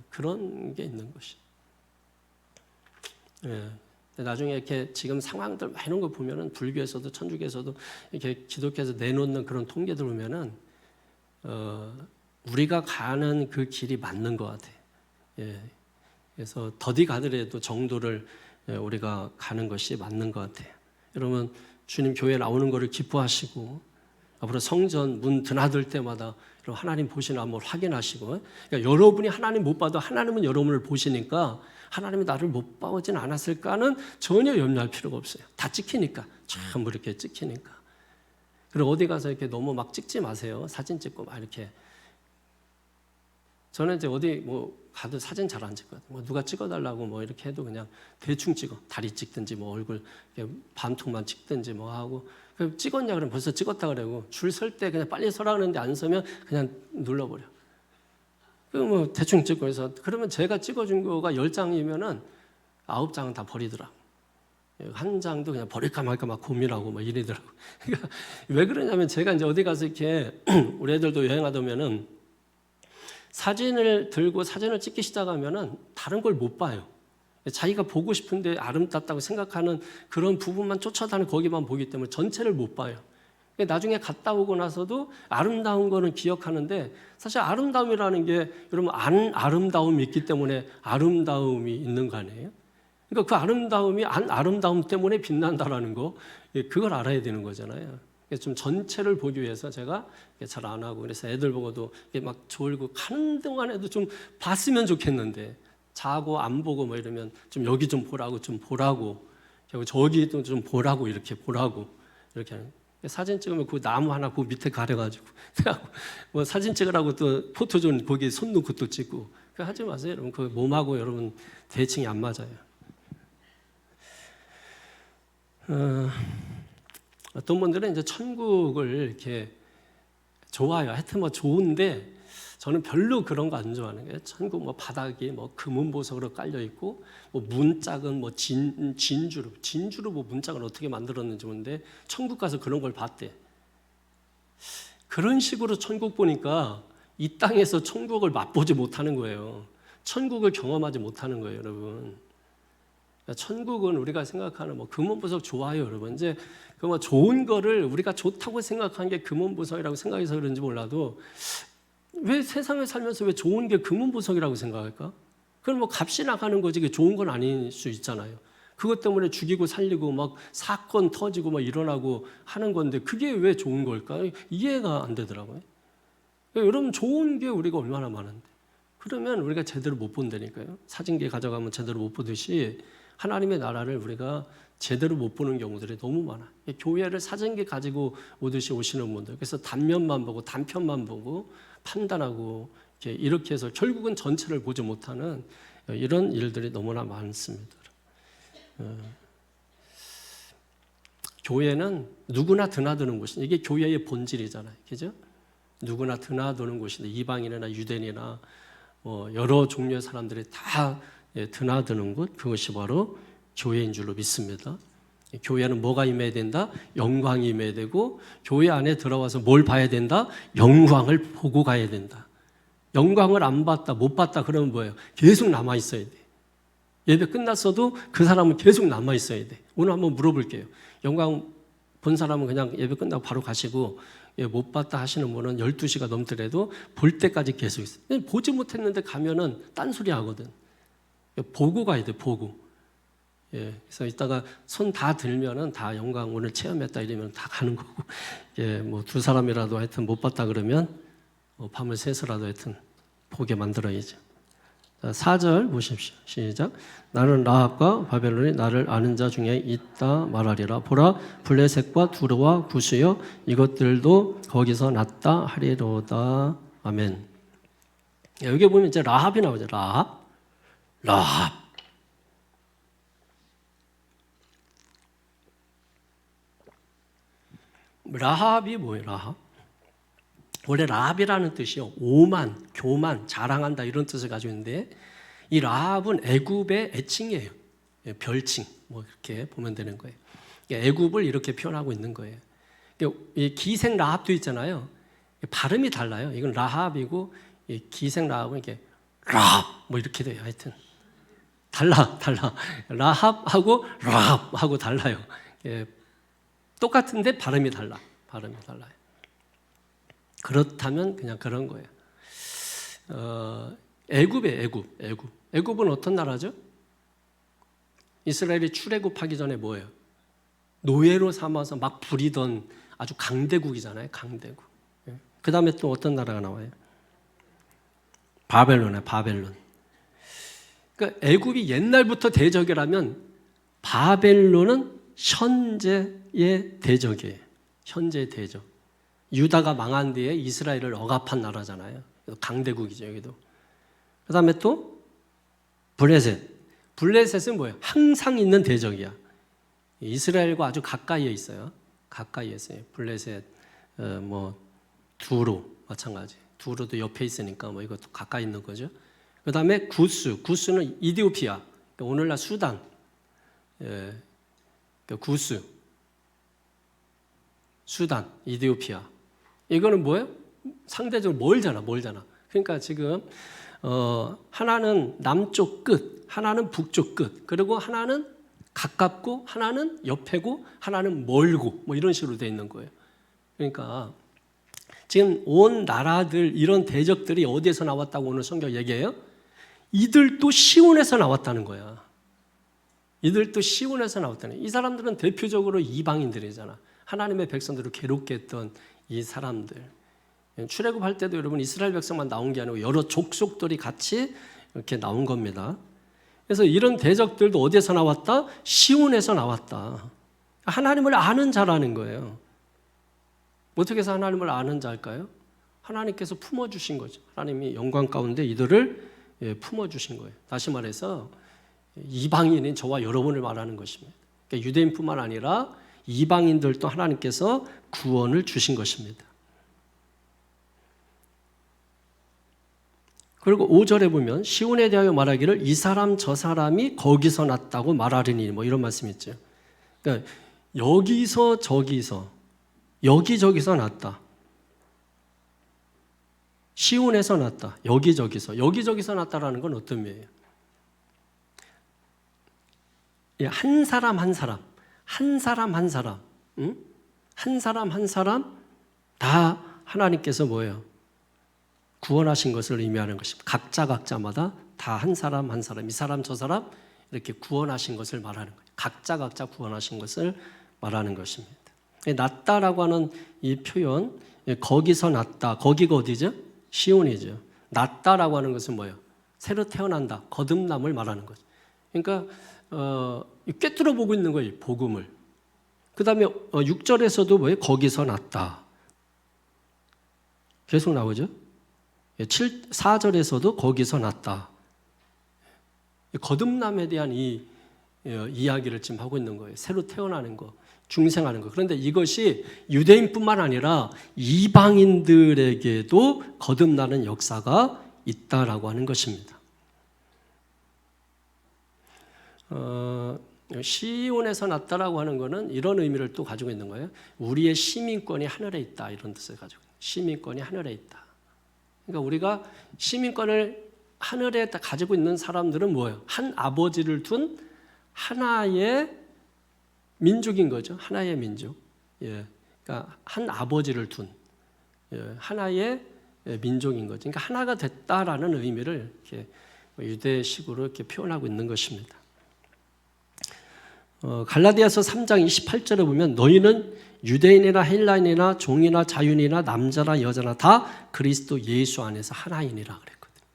그런 게 있는 것이. 나중에 이렇게 지금 상황들 이런 거 보면은 불교에서도 천주교에서도 이렇게 기독교에서 내놓는 그런 통계들 보면은 우리가 가는 그 길이 맞는 것 같아. 그래서 더디 가더라도 정도를 우리가 가는 것이 맞는 것 같아요. 여러분 주님 교회 나오는 것을 기뻐하시고 앞으로 성전 문 드나들 때마다 하나님 보시나 한번 확인하시고 그러니까 여러분이 하나님 못 봐도 하나님은 여러분을 보시니까 하나님이 나를 못 봐오진 않았을까는 전혀 염려할 필요가 없어요. 다 찍히니까 전부 이렇게 찍히니까. 그리고 어디 가서 이렇게 너무 막 찍지 마세요. 사진 찍고 막 이렇게. 저는 이제 어디 뭐 가도 사진 잘 안 찍거든요. 뭐 누가 찍어달라고 뭐 이렇게 해도 그냥 대충 찍어. 다리 찍든지 뭐 얼굴 반통만 찍든지 뭐 하고. 찍었냐 그러면 벌써 찍었다 그러고 줄 설 때 그냥 빨리 서라 그러는데 안 서면 그냥 눌러버려. 뭐 대충 찍고 해서 그러면 제가 찍어준 거가 10장이면은 9장은 다 버리더라고. 한 장도 그냥 버릴까 말까 막 고민하고 막 이러더라고. 그러니까 왜 그러냐면 제가 이제 어디 가서 이렇게 우리 애들도 여행하다 보면은 사진을 들고 사진을 찍기 시작하면은 다른 걸 못 봐요. 자기가 보고 싶은데 아름답다고 생각하는 그런 부분만 쫓아다니는 거기만 보기 때문에 전체를 못 봐요. 나중에 갔다 오고 나서도 아름다운 거는 기억하는데 사실 아름다움이라는 게 여러분 안 아름다움이 있기 때문에 아름다움이 있는 거 아니에요? 그러니까 그 아름다움이 안 아름다움 때문에 빛난다라는 거 그걸 알아야 되는 거잖아요. 좀 전체를 보기 위해서 제가 잘 안 하고 그래서 애들 보고도 막 졸고 가는 동안에도 좀 봤으면 좋겠는데 자고 안 보고 뭐 이러면 좀 여기 좀 보라고 저기도 좀 보라고 이렇게 보라고 이렇게 하는. 사진 찍으면 그 나무 하나 그 밑에 가려가지고 뭐 사진 찍으라고 또 포토존 거기 손 놓고 또 찍고 그 하지 마세요 여러분. 그 몸하고 여러분 대칭이 안 맞아요. 어떤 분들은 이제 천국을 이렇게 좋아요. 하여튼 뭐 좋은데 저는 별로 그런 거 안 좋아하는 거예요. 천국 뭐 바닥이 뭐 금은 보석으로 깔려 있고 뭐 문짝은 뭐 진주로 뭐 문짝을 어떻게 만들었는지 모르는데 천국 가서 그런 걸 봤대. 그런 식으로 천국 보니까 이 땅에서 천국을 맛보지 못하는 거예요. 천국을 경험하지 못하는 거예요, 여러분. 천국은 우리가 생각하는 뭐 금원보석 좋아요, 여러분. 이제 그 뭐 좋은 거를 우리가 좋다고 생각하는 게 금원보석이라고 생각해서 그런지 몰라도 왜 세상을 살면서 왜 좋은 게 금원보석이라고 생각할까? 그럼 뭐 값이 나가는 거지 그게 좋은 건 아닐 수 있잖아요. 그것 때문에 죽이고 살리고 막 사건 터지고 막 일어나고 하는 건데 그게 왜 좋은 걸까? 이해가 안 되더라고요. 여러분 좋은 게 우리가 얼마나 많은데 그러면 우리가 제대로 못 본다니까요. 사진기 가져가면 제대로 못 보듯이 하나님의 나라를 우리가 제대로 못 보는 경우들이 너무 많아. 교회를 사진기 가지고 오듯이 오시는 분들, 그래서 단면만 보고 단편만 보고 판단하고 이렇게 해서 결국은 전체를 보지 못하는 이런 일들이 너무나 많습니다. 교회는 누구나 드나드는 곳이 이게 교회의 본질이잖아요, 그죠? 누구나 드나드는 곳인데 이방인이나 유대인이나 여러 종류의 사람들이 다 드나드는 곳, 그것이 바로 교회인 줄로 믿습니다. 교회는 뭐가 임해야 된다? 영광이 임해야 되고 교회 안에 들어와서 뭘 봐야 된다? 영광을 보고 가야 된다. 영광을 안 봤다, 못 봤다 그러면 뭐예요? 계속 남아 있어야 돼. 예배 끝났어도 그 사람은 계속 남아 있어야 돼. 오늘 한번 물어볼게요. 영광 본 사람은 그냥 예배 끝나고 바로 가시고 못 봤다 하시는 분은 12시가 넘더라도 볼 때까지 계속 있어요. 보지 못했는데 가면은 딴소리 하거든. 보고 가야 돼, 보고. 그래서 이따가 손 다 들면은 다 영광 오늘 체험했다 이러면 다 가는 거고. 뭐 두 사람이라도 하여튼 못 봤다 그러면 밤을 새서라도 하여튼 보게 만들어야죠. 4절 보십시오. 시작. 나는 라합과 바벨론이 나를 아는 자 중에 있다 말하리라. 보라 블레셋과 두로와 구스여 이것들도 거기서 났다 하리로다. 아멘. 여기 보면 이제 라합이 나오죠. 라합. 라합이 뭐예요? 라합? 원래 라합이라는 뜻이요. 오만, 교만, 자랑한다 이런 뜻을 가지고 있는데 이 라합은 애굽의 애칭이에요. 별칭 뭐 이렇게 보면 되는 거예요. 애굽을 이렇게 표현하고 있는 거예요. 이 기생 라합도 있잖아요. 발음이 달라요. 이건 라합이고 기생 라합은 이렇게 라합 뭐 이렇게 돼요. 하여튼 달라. 라합하고 라합하고 달라요. 똑같은데 발음이 달라요. 그렇다면 그냥 그런 거예요. 애굽이에요. 애굽은 어떤 나라죠? 이스라엘이 출애굽하기 전에 뭐예요? 노예로 삼아서 막 부리던 아주 강대국이잖아요. 강대국. 그 다음에 또 어떤 나라가 나와요? 바벨론. 그러니까 애굽이 옛날부터 대적이라면 바벨론은 현재의 대적이에요. 현재의 대적. 유다가 망한 뒤에 이스라엘을 억압한 나라잖아요. 강대국이죠, 여기도. 그 다음에 또 블레셋은 뭐예요? 항상 있는 대적이야. 이스라엘과 아주 가까이에 있어요. 블레셋, 두로 마찬가지. 두로도 옆에 있으니까 뭐 이것도 가까이 있는 거죠. 그 다음에 구스는 이디오피아, 그러니까 오늘날 수단. 구스, 수단, 이디오피아. 이거는 뭐예요? 상대적으로 멀잖아. 그러니까 지금 하나는 남쪽 끝, 하나는 북쪽 끝, 그리고 하나는 가깝고 하나는 옆에고 하나는 멀고 뭐 이런 식으로 돼 있는 거예요. 그러니까 지금 온 나라들 이런 대적들이 어디에서 나왔다고 오늘 성경 얘기해요? 이들도 시온에서 나왔다는 거야. 이 사람들은 대표적으로 이방인들이잖아. 하나님의 백성들을 괴롭게 했던 이 사람들. 출애굽할 때도 여러분 이스라엘 백성만 나온 게 아니고 여러 족속들이 같이 이렇게 나온 겁니다. 그래서 이런 대적들도 어디에서 나왔다? 시온에서 나왔다. 하나님을 아는 자라는 거예요. 어떻게 해서 하나님을 아는 자일까요? 하나님께서 품어주신 거죠. 하나님이 영광 가운데 이들을 품어주신 거예요. 다시 말해서 이방인인 저와 여러분을 말하는 것입니다. 그러니까 유대인뿐만 아니라 이방인들도 하나님께서 구원을 주신 것입니다. 그리고 5절에 보면 시온에 대하여 말하기를 이 사람 저 사람이 거기서 났다고 말하리니 뭐 이런 말씀이 있죠. 그러니까 여기서 저기서 여기저기서 났다. 시온에서 났다. 여기저기서 났다라는 건 어떤 의미예요? 한 사람 한 사람 다 하나님께서 뭐예요? 구원하신 것을 의미하는 것입니다. 각자마다 다 한 사람 한 사람, 이 사람 저 사람 이렇게 구원하신 것을 말하는 거예요. 각자 구원하신 것을 말하는 것입니다. 났다라고 하는 이 표현, 거기서 났다. 거기가 어디죠? 시온이죠. 났다라고 하는 것은 뭐예요? 새로 태어난다. 거듭남을 말하는 거죠. 그러니까 꿰뚫어 보고 있는 거예요. 복음을. 그 다음에 6절에서도 뭐예요? 거기서 났다. 계속 나오죠. 4절에서도 거기서 났다. 거듭남에 대한 이 이야기를 지금 하고 있는 거예요. 새로 태어나는 거, 중생하는 거. 그런데 이것이 유대인뿐만 아니라 이방인들에게도 거듭나는 역사가 있다라고 하는 것입니다. 시온에서 났다라고 하는 것은 이런 의미를 또 가지고 있는 거예요. 우리의 시민권이 하늘에 있다, 이런 뜻을 가지고 있는 거예요. 시민권이 하늘에 있다. 그러니까 우리가 시민권을 하늘에 가지고 있는 사람들은 뭐예요? 한 아버지를 둔 하나의 민족인 거죠. 하나의 민족. 그러니까 한 아버지를 둔 하나의 민족인 거죠. 그러니까 하나가 됐다라는 의미를 이렇게 유대식으로 이렇게 표현하고 있는 것입니다. 갈라디아서 3장 28절에 보면 너희는 유대인이나 헬라인이나 종이나 자유인이나 남자나 여자나 다 그리스도 예수 안에서 하나이니라 그랬거든요.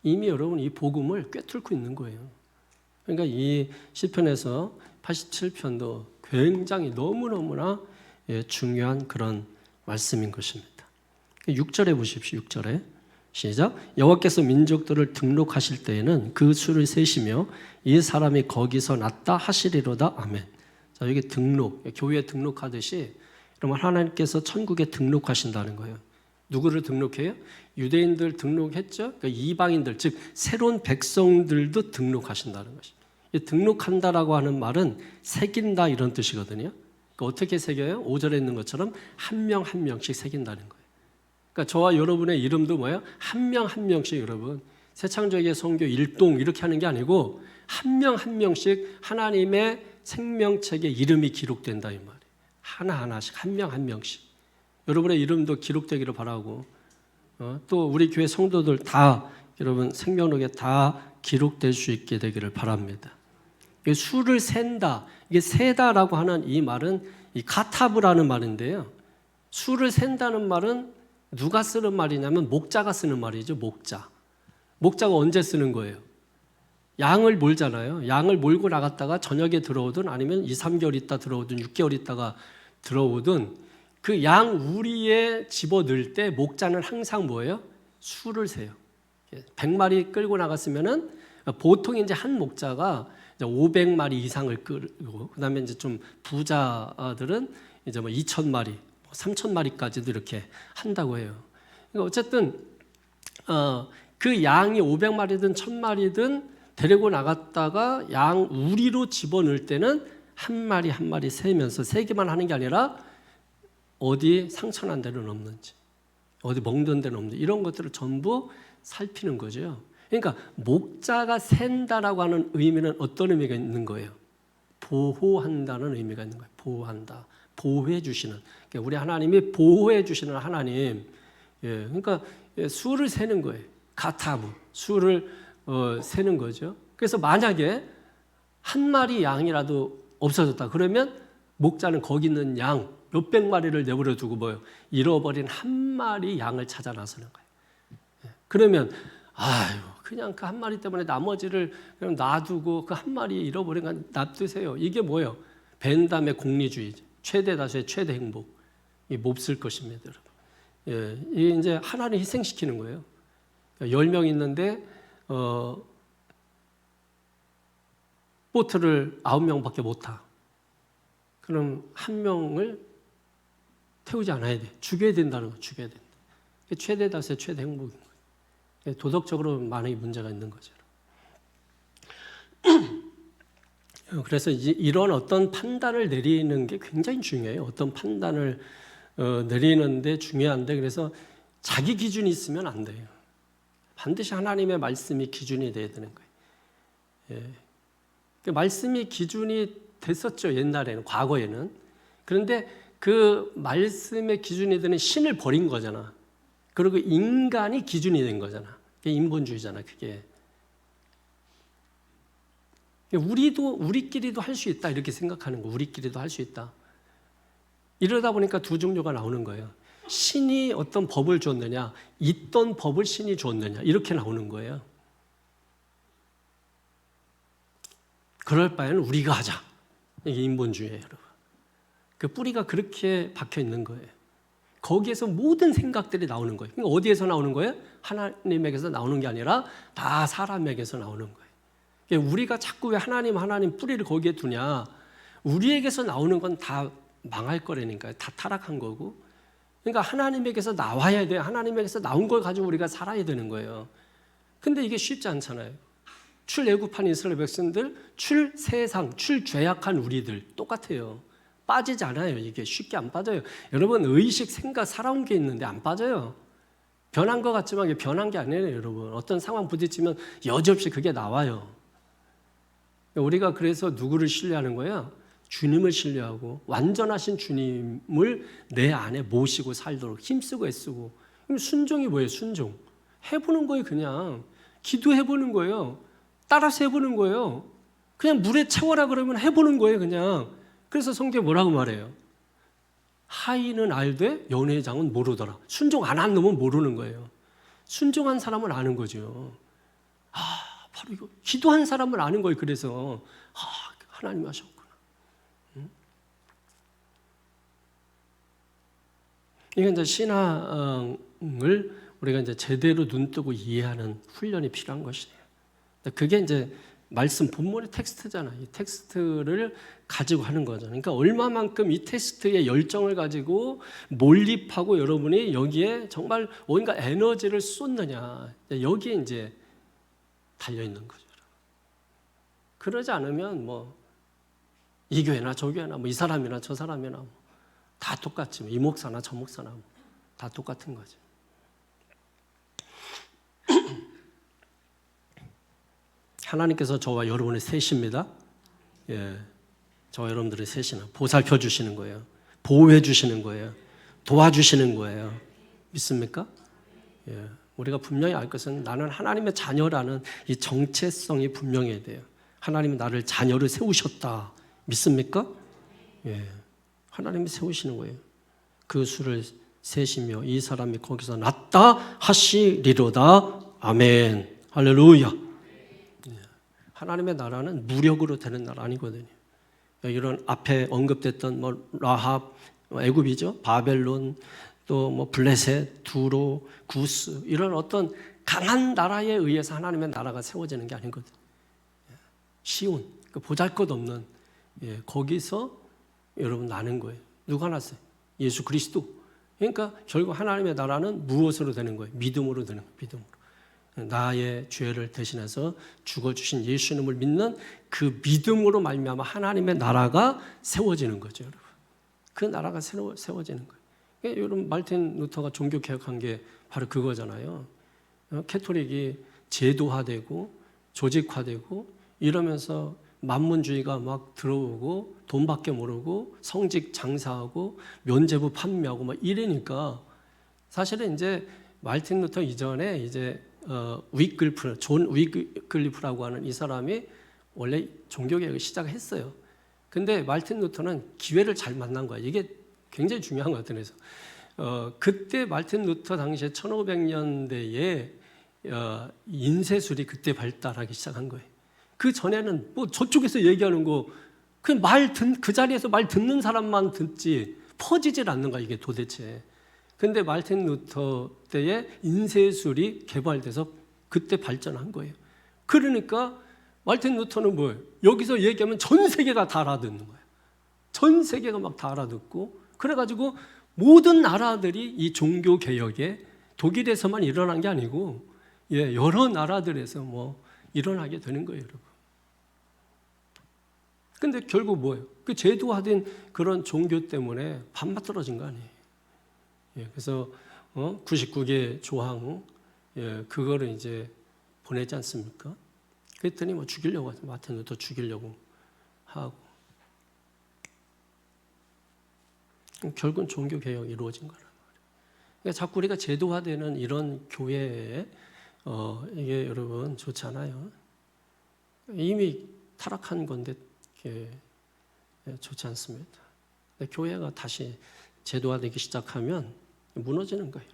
이미 여러분 이 복음을 꿰뚫고 있는 거예요. 그러니까 이 시편에서 87편도 굉장히 너무너무나 중요한 그런 말씀인 것입니다. 6절에 보십시오. 6절에 시작. 여호와께서 민족들을 등록하실 때에는 그 수를 세시며 이 사람이 거기서 났다 하시리로다. 아멘. 자, 여기 등록, 교회에 등록하듯이 그러면 하나님께서 천국에 등록하신다는 거예요. 누구를 등록해요? 유대인들 등록했죠. 그러니까 이방인들, 즉 새로운 백성들도 등록하신다는 것입니다. 이 등록한다라고 하는 말은 새긴다 이런 뜻이거든요. 그러니까 어떻게 새겨요? 5절에 있는 것처럼 한 명 한 명씩 새긴다는 거예요. 그러니까 저와 여러분의 이름도 뭐예요? 한 명 한 명씩 여러분 새창조의 성교 일동 이렇게 하는 게 아니고 한 명 한 명씩 하나님의 생명책에 이름이 기록된다 이 말이에요. 하나하나씩 한 명 한 명씩 여러분의 이름도 기록되기를 바라고 또 우리 교회 성도들 다 여러분 생명록에 다 기록될 수 있게 되기를 바랍니다. 수를 센다, 이게 세다라고 하는 이 말은 이 카타브라는 말인데요. 수를 센다는 말은 누가 쓰는 말이냐면 목자가 쓰는 말이죠. 목자가 언제 쓰는 거예요? 양을 몰잖아요. 양을 몰고 나갔다가 저녁에 들어오든 아니면 2, 3개월 있다 들어오든 6개월 있다가 들어오든 그 양 우리에 집어넣을 때 목자는 항상 뭐예요? 수를 세요. 100마리 끌고 나갔으면은 보통 이제 한 목자가 500마리 이상을 끌고 그다음에 이제 좀 부자들은 이제 뭐 2,000마리, 3,000마리까지도 이렇게 한다고 해요. 그러니까 어쨌든 그 양이 500마리든 1,000마리든 데리고 나갔다가 양 우리로 집어넣을 때는 한 마리 한 마리 세면서 세기만 하는 게 아니라 어디 상처난 데는 없는지, 어디 멍든 데는 없는지 이런 것들을 전부 살피는 거죠. 그러니까 목자가 센다라고 하는 의미는 어떤 의미가 있는 거예요? 보호한다는 의미가 있는 거예요. 보호한다, 보호해 주시는. 그러니까 우리 하나님이 보호해 주시는 하나님. 그러니까 수를 세는 거예요. 가타부, 수를 세는 거죠. 그래서 만약에 한 마리 양이라도 없어졌다 그러면 목자는 거기 있는 양 몇백 마리를 내버려 두고 뭐요? 잃어버린 한 마리 양을 찾아 나서는 거예요. 그러면 아유 그냥 그 한 마리 때문에 나머지를 그냥 놔두고 그 한 마리 잃어버린 건 놔두세요. 이게 뭐예요? 벤담의 공리주의, 최대 다수의 최대 행복, 이 몹쓸 것입니다, 여러분. 이 이제 하나를 희생시키는 거예요. 10명 있는데 보트를 9명밖에 못 타. 그럼 한 명을 태우지 않아야 돼. 죽여야 된다는 거, 죽여야 된다. 최대 다수의 최대 행복인 거예요. 도덕적으로 많은 문제가 있는 거죠. 그래서 이런 어떤 판단을 내리는 게 굉장히 중요해요. 어떤 판단을 내리는데 중요한데 그래서 자기 기준이 있으면 안 돼요. 반드시 하나님의 말씀이 기준이 돼야 되는 거예요. 예. 그 말씀이 기준이 됐었죠. 옛날에는, 과거에는. 그런데 그 말씀의 기준이 되는 신을 버린 거잖아. 그리고 인간이 기준이 된 거잖아. 그게 인본주의잖아, 그게. 우리끼리도 할 수 있다, 이렇게 생각하는 거. 우리끼리도 할 수 있다. 이러다 보니까 두 종류가 나오는 거예요. 신이 어떤 법을 줬느냐, 있던 법을 신이 줬느냐, 이렇게 나오는 거예요. 그럴 바에는 우리가 하자. 이게 인본주의예요, 여러분. 그 뿌리가 그렇게 박혀 있는 거예요. 거기에서 모든 생각들이 나오는 거예요. 그러니까 어디에서 나오는 거예요? 하나님에게서 나오는 게 아니라 다 사람에게서 나오는 거예요. 그러니까 우리가 자꾸 왜 하나님 뿌리를 거기에 두냐? 우리에게서 나오는 건 다 망할 거라니까요. 다 타락한 거고. 그러니까 하나님에게서 나와야 돼요. 하나님에게서 나온 걸 가지고 우리가 살아야 되는 거예요. 근데 이게 쉽지 않잖아요. 출애굽한 이스라엘 백성들, 출세상, 출죄악한 우리들 똑같아요. 빠지지 않아요. 이게 쉽게 안 빠져요. 여러분, 의식, 생각, 살아온 게 있는데 안 빠져요. 변한 것 같지만 이게 변한 게 아니에요, 여러분. 어떤 상황 부딪히면 여지없이 그게 나와요. 우리가 그래서 누구를 신뢰하는 거예요? 주님을 신뢰하고 완전하신 주님을 내 안에 모시고 살도록 힘쓰고 애쓰고. 그럼 순종이 뭐예요? 순종. 해보는 거예요, 그냥. 기도해보는 거예요. 따라서 해보는 거예요. 그냥 물에 채워라 그러면 해보는 거예요, 그냥. 그래서 성경에 뭐라고 말해요? 하인은 알되 연회장은 모르더라. 순종 안 한 놈은 모르는 거예요. 순종한 사람은 아는 거죠. 바로 이거. 기도한 사람은 아는 거예요. 그래서 하나님이 하셨구나. 이게 이제 신앙을 우리가 이제 제대로 눈뜨고 이해하는 훈련이 필요한 것이에요. 그게 이제 말씀 본문의 텍스트잖아요. 이 텍스트를 가지고 하는 거죠. 그러니까 얼마만큼 이 텍스트의 열정을 가지고 몰입하고 여러분이 여기에 정말 온갖 에너지를 쏟느냐. 여기에 이제 달려 있는 거죠. 그러지 않으면 뭐 이 교회나 저 교회나 뭐 이 사람이나 저 사람이나 뭐 다 똑같지. 이 목사나 저 목사나 뭐 다 똑같은 거죠. 하나님께서 저와 여러분의 셋입니다. 예, 저와 여러분들의 셋이나 보살펴 주시는 거예요. 보호해 주시는 거예요. 도와주시는 거예요. 믿습니까? 예, 우리가 분명히 알 것은 나는 하나님의 자녀라는 이 정체성이 분명해야 돼요. 하나님이 나를 자녀를 세우셨다. 믿습니까? 예, 하나님이 세우시는 거예요. 그 수를 세시며 이 사람이 거기서 낫다 하시리로다. 아멘. 할렐루야. 하나님의 나라는 무력으로 되는 나라 아니거든요. 이런 앞에 언급됐던 뭐 라합, 애굽이죠, 바벨론, 또 뭐 블레셋, 두로, 구스 이런 어떤 강한 나라에 의해서 하나님의 나라가 세워지는 게 아니거든요. 시온, 그 보잘것없는 거기서 여러분 나는 거예요. 누가 났어요? 예수 그리스도. 그러니까 결국 하나님의 나라는 무엇으로 되는 거예요? 믿음으로 되는 거예요. 믿음으로. 나의 죄를 대신해서 죽어주신 예수님을 믿는 그 믿음으로 말미암아 하나님의 나라가 세워지는 거죠, 여러분. 그 나라가 세워지는 거예요. 여러분 말틴 루터가 종교개혁한 게 바로 그거잖아요. 캐톨릭이 제도화되고 조직화되고 이러면서 만문주의가 막 들어오고 돈밖에 모르고 성직 장사하고 면죄부 판매하고 막 이러니까 사실은 이제 말틴 루터 이전에 이제 위클리프, 존 위클리프라고 하는 이 사람이 원래 종교개혁을 시작했어요. 근데 말틴 루터는 기회를 잘 만난 거야. 이게 굉장히 중요한 것 같아요. 그래서 그때 말틴 루터 당시에 1500년대에 인쇄술이 그때 발달하기 시작한 거예요. 그 전에는 뭐 저쪽에서 얘기하는 거 그냥 그 자리에서 말 듣는 사람만 듣지 퍼지질 않는 거야, 이게 도대체. 근데 말틴 루터 때에 인쇄술이 개발돼서 그때 발전한 거예요. 그러니까 말틴 루터는 뭐예요? 여기서 얘기하면 전 세계가 다 알아듣는 거예요. 전 세계가 막 다 알아듣고 그래가지고 모든 나라들이 이 종교 개혁에 독일에서만 일어난 게 아니고 여러 나라들에서 뭐 일어나게 되는 거예요, 여러분. 근데 결국 뭐예요? 그 제도화된 그런 종교 때문에 반맞 떨어진 거 아니에요. 그래서 99개 조항, 그거를 이제 보내지 않습니까? 그랬더니 뭐 죽이려고 하죠. 마틴 루터 죽이려고 하고. 결국은 종교개혁이 이루어진 거란 말이에요. 그러니까 자꾸 우리가 제도화되는 이런 교회에 이게 여러분 좋지 않아요. 이미 타락한 건데 이게 좋지 않습니다. 교회가 다시 제도화되기 시작하면 무너지는 거예요.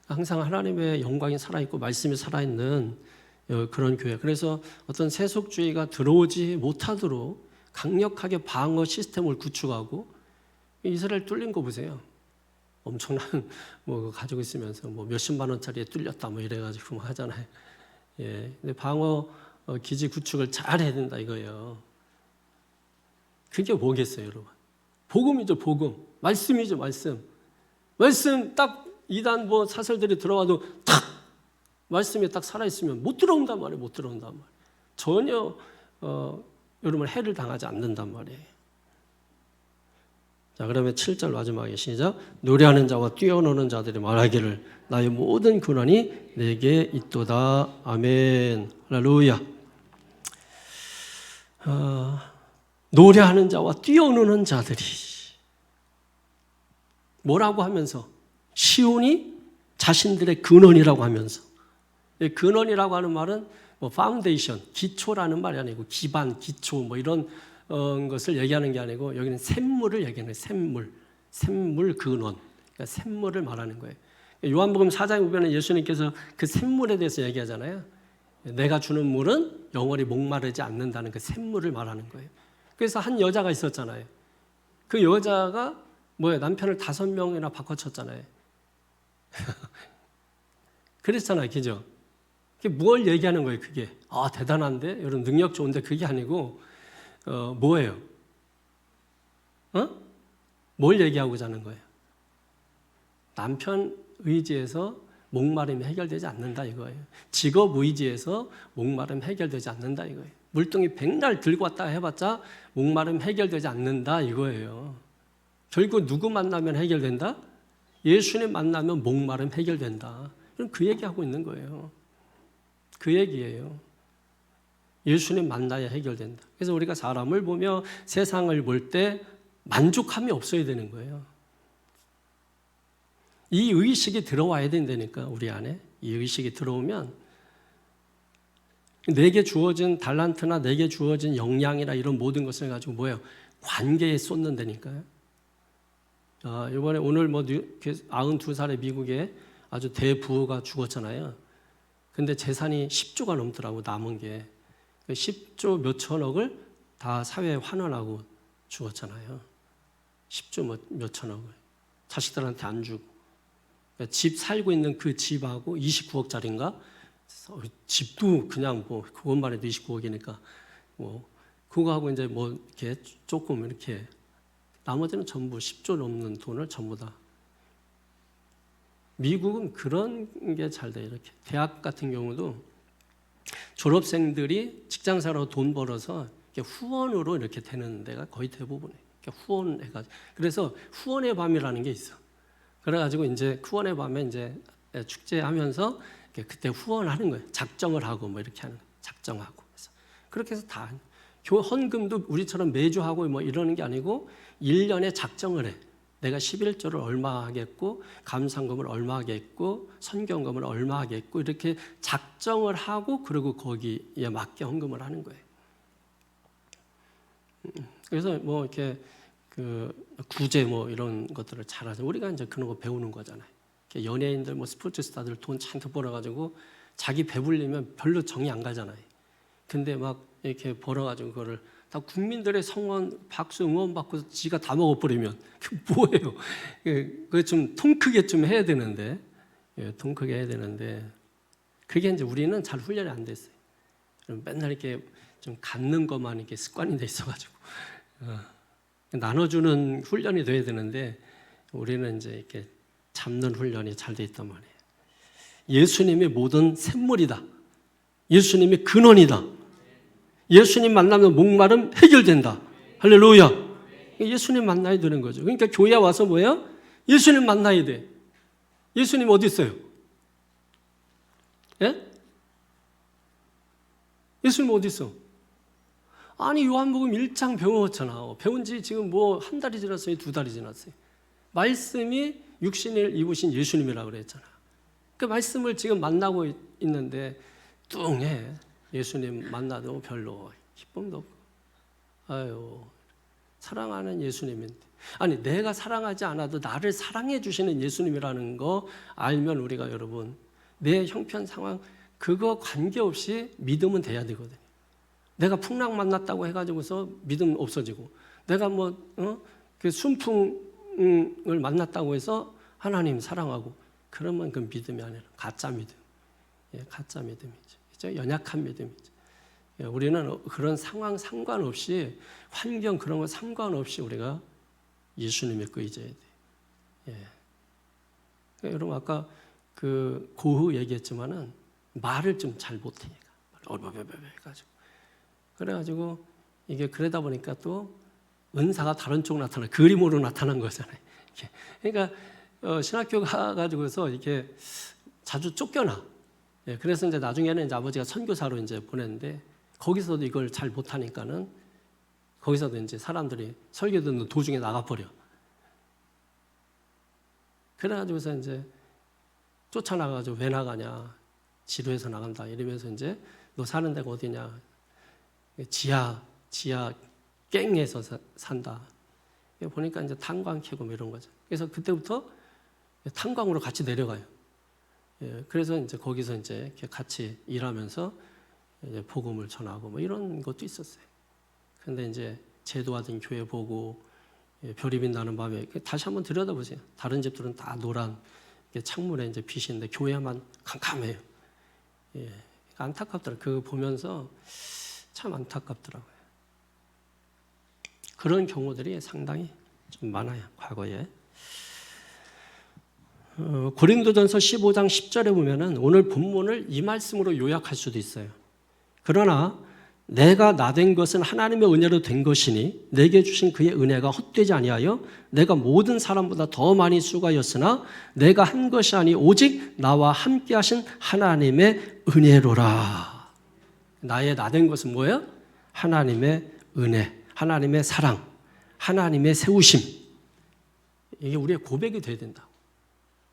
항상 하나님의 영광이 살아있고 말씀이 살아있는 그런 교회. 그래서 어떤 세속주의가 들어오지 못하도록 강력하게 방어 시스템을 구축하고, 이스라엘 뚫린 거 보세요. 엄청난 뭐 가지고 있으면서 뭐 몇십만 원짜리에 뚫렸다 뭐 이래가지고 하잖아요. 근데 방어 기지 구축을 잘 해야 된다 이거예요. 그게 뭐겠어요, 여러분? 복음이죠, 복음. 말씀이죠, 말씀. 말씀 딱 이단 뭐 사설들이 들어와도 탁 말씀이 딱 살아있으면 못 들어온단 말이에요. 못 들어온단 말이에요. 전혀 여러분 해를 당하지 않는단 말이에요. 자, 그러면 7절 마지막에 시작. 노래하는 자와 뛰어노는 자들이 말하기를 나의 모든 근원이 내게 있도다. 아멘. 할렐루야. 노래하는 자와 뛰어노는 자들이 뭐라고 하면서? 시온이 자신들의 근원이라고 하면서. 근원이라고 하는 말은 뭐 파운데이션, 기초라는 말이 아니고 기반, 기초 뭐 이런 것을 얘기하는 게 아니고 여기는 샘물을 얘기하는 거예요. 샘물 근원. 그러니까 샘물을 말하는 거예요. 요한복음 4장 보면 예수님께서 그 샘물에 대해서 얘기하잖아요. 내가 주는 물은 영원히 목마르지 않는다는 그 샘물을 말하는 거예요. 그래서 한 여자가 있었잖아요. 그 여자가 뭐예요? 남편을 5명이나 바꿔쳤잖아요. 그랬잖아요, 그죠? 그게 뭘 얘기하는 거예요, 그게? 아, 대단한데? 여러분, 능력 좋은데 그게 아니고, 뭐예요? 뭘 얘기하고자 하는 거예요? 남편 의지에서 목마름이 해결되지 않는다, 이거예요. 직업 의지에서 목마름 해결되지 않는다, 이거예요. 물동이 100날 들고 왔다 해봤자 목마름 해결되지 않는다, 이거예요. 결국 누구 만나면 해결된다? 예수님 만나면 목마름 해결된다. 그럼 그 얘기하고 있는 거예요. 그 얘기예요. 예수님 만나야 해결된다. 그래서 우리가 사람을 보며 세상을 볼 때 만족함이 없어야 되는 거예요. 이 의식이 들어와야 된다니까, 우리 안에. 이 의식이 들어오면 내게 주어진 달란트나 내게 주어진 역량이나 이런 모든 것을 가지고 뭐예요? 관계에 쏟는다니까요. 이번에 오늘 뭐 92살의 미국에 아주 대부호가 죽었잖아요. 근데 재산이 10조가 넘더라고, 남은 게. 10조 몇 천억을 다 사회에 환원하고 죽었잖아요. 10조 몇 천억을. 자식들한테 안 주고. 집 살고 있는 그 집하고 29억짜리인가? 집도 그냥 뭐 그것만 해도 29억이니까 뭐 그거하고 이제 뭐 이렇게 조금 이렇게 나머지는 전부 10조 넘는 돈을 전부 다. 미국은 그런 게 잘 돼요. 이렇게 대학 같은 경우도 졸업생들이 직장생활로 돈 벌어서 이렇게 후원으로 이렇게 되는 데가 거의 대부분이에요. 후원해가지고. 그래서 후원의 밤이라는 게 있어. 그래가지고 이제 후원의 밤에 이제 축제하면서 그때 후원하는 거예요. 작정을 하고 뭐 이렇게 하는 거예요. 작정하고. 그래서 그렇게 해서 다 헌금도 우리처럼 매주 하고 뭐 이러는 게 아니고 1년에 작정을 해. 내가 11조를 얼마 하겠고 감상금을 얼마 하겠고 선경금을 얼마 하겠고 이렇게 작정을 하고 그리고 거기에 맞게 헌금을 하는 거예요. 그래서 뭐 이렇게 그 구제 뭐 이런 것들을 잘하죠. 우리가 이제 그런 거 배우는 거잖아요. 연예인들 뭐 스포츠 스타들 돈 잔뜩 벌어가지고 자기 배불리면 별로 정이 안 가잖아요. 근데 막 이렇게 벌어가지고 그거를 다 국민들의 성원, 박수, 응원 받고 지가 다 먹어버리면 그 뭐예요? 그 좀 통 크게 좀 해야 되는데, 통 크게 해야 되는데 그게 이제 우리는 잘 훈련이 안 됐어요. 맨날 이렇게 좀 갖는 것만 이렇게 습관이 돼 있어가지고 나눠주는 훈련이 돼야 되는데 우리는 이제 이렇게 잡는 훈련이 잘 돼 있단 말이에요. 예수님이 모든 샘물이다. 예수님이 근원이다. 예수님 만나면 목마름 해결된다. 할렐루야. 예수님 만나야 되는 거죠. 그러니까 교회 와서 뭐예요? 예수님 만나야 돼. 예수님 어디 있어요? 예? 예수님 어디 있어? 아니 요한복음 1장 배웠잖아. 배운 지 지금 뭐 한 달이 지났어요? 2달이 지났어요? 말씀이 육신을 입으신 예수님이라고 그랬잖아. 그 말씀을 지금 만나고 있는데 뚱해. 예수님 만나도 별로 기쁨도 없고. 아유, 사랑하는 예수님인데. 아니 내가 사랑하지 않아도 나를 사랑해 주시는 예수님이라는 거 알면 우리가 여러분 내 형편 상황 그거 관계없이 믿음은 돼야 되거든요. 내가 풍랑 만났다고 해가지고서 믿음 없어지고 내가 그 순풍을 만났다고 해서 하나님 사랑하고 그러면 그 믿음이 아니라 가짜 믿음. 예, 가짜 믿음이죠. 그렇죠? 연약한 믿음이죠. 예, 우리는 그런 상황 상관없이 환경 그런 거 상관없이 우리가 예수님 믿고 의지해야 돼요. 예. 그러니까 여러분 아까 그 고흐 얘기했지만은 말을 좀 잘 못하니까 해가지고 그래가지고 이게 그러다 보니까 또 은사가 다른 쪽으로 나타나 그림으로 나타난 거잖아요. 이렇게. 그러니까 신학교 가가지고서 이렇게 자주 쫓겨나. 예, 그래서 이제 나중에는 이제 아버지가 선교사로 이제 보냈는데 거기서도 이걸 잘 못하니까는 거기서도 이제 사람들이 설교 듣는 도중에 나가버려. 그래가지고서 이제 쫓아나가가지고 왜 나가냐. 지루해서 나간다. 이러면서 이제 너 사는 데가 어디냐. 지하 갱에서 산다. 보니까 이제 탄광 캐고 뭐 이런 거죠. 그래서 그때부터 탄광으로 같이 내려가요. 예, 그래서 이제 거기서 이제 같이 일하면서 이제 복음을 전하고 뭐 이런 것도 있었어요. 근데 이제 제도화된 교회 보고 별이 빛나는 밤에 다시 한번 들여다보세요. 다른 집들은 다 노란 창문에 이제 빛인데 교회만 캄캄해요. 예, 안타깝더라고요. 그거 보면서 참 안타깝더라고요. 그런 경우들이 상당히 좀 많아요. 과거에. 고린도전서 15장 10절에 보면은 오늘 본문을 이 말씀으로 요약할 수도 있어요. 그러나 내가 나된 것은 하나님의 은혜로 된 것이니 내게 주신 그의 은혜가 헛되지 아니하여 내가 모든 사람보다 더 많이 수고하였으나 내가 한 것이 아니 오직 나와 함께 하신 하나님의 은혜로라. 나의 나된 것은 뭐예요? 하나님의 은혜, 하나님의 사랑, 하나님의 세우심. 이게 우리의 고백이 돼야 된다.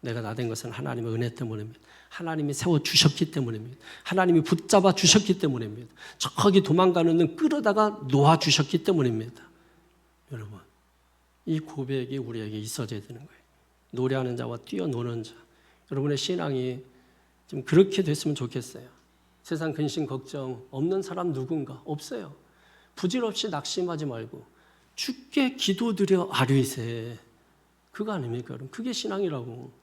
내가 나된 것은 하나님의 은혜 때문입니다. 하나님이 세워주셨기 때문입니다. 하나님이 붙잡아 주셨기 때문입니다. 저기 도망가는 눈 끌어다가 놓아주셨기 때문입니다. 여러분, 이 고백이 우리에게 있어져야 되는 거예요. 노래하는 자와 뛰어노는 자. 여러분의 신앙이 좀 그렇게 됐으면 좋겠어요. 세상 근심 걱정 없는 사람 누군가 없어요. 부질없이 낙심하지 말고 주께 기도드려 아뢰세. 그거 아닙니까? 여러분? 그게 신앙이라고.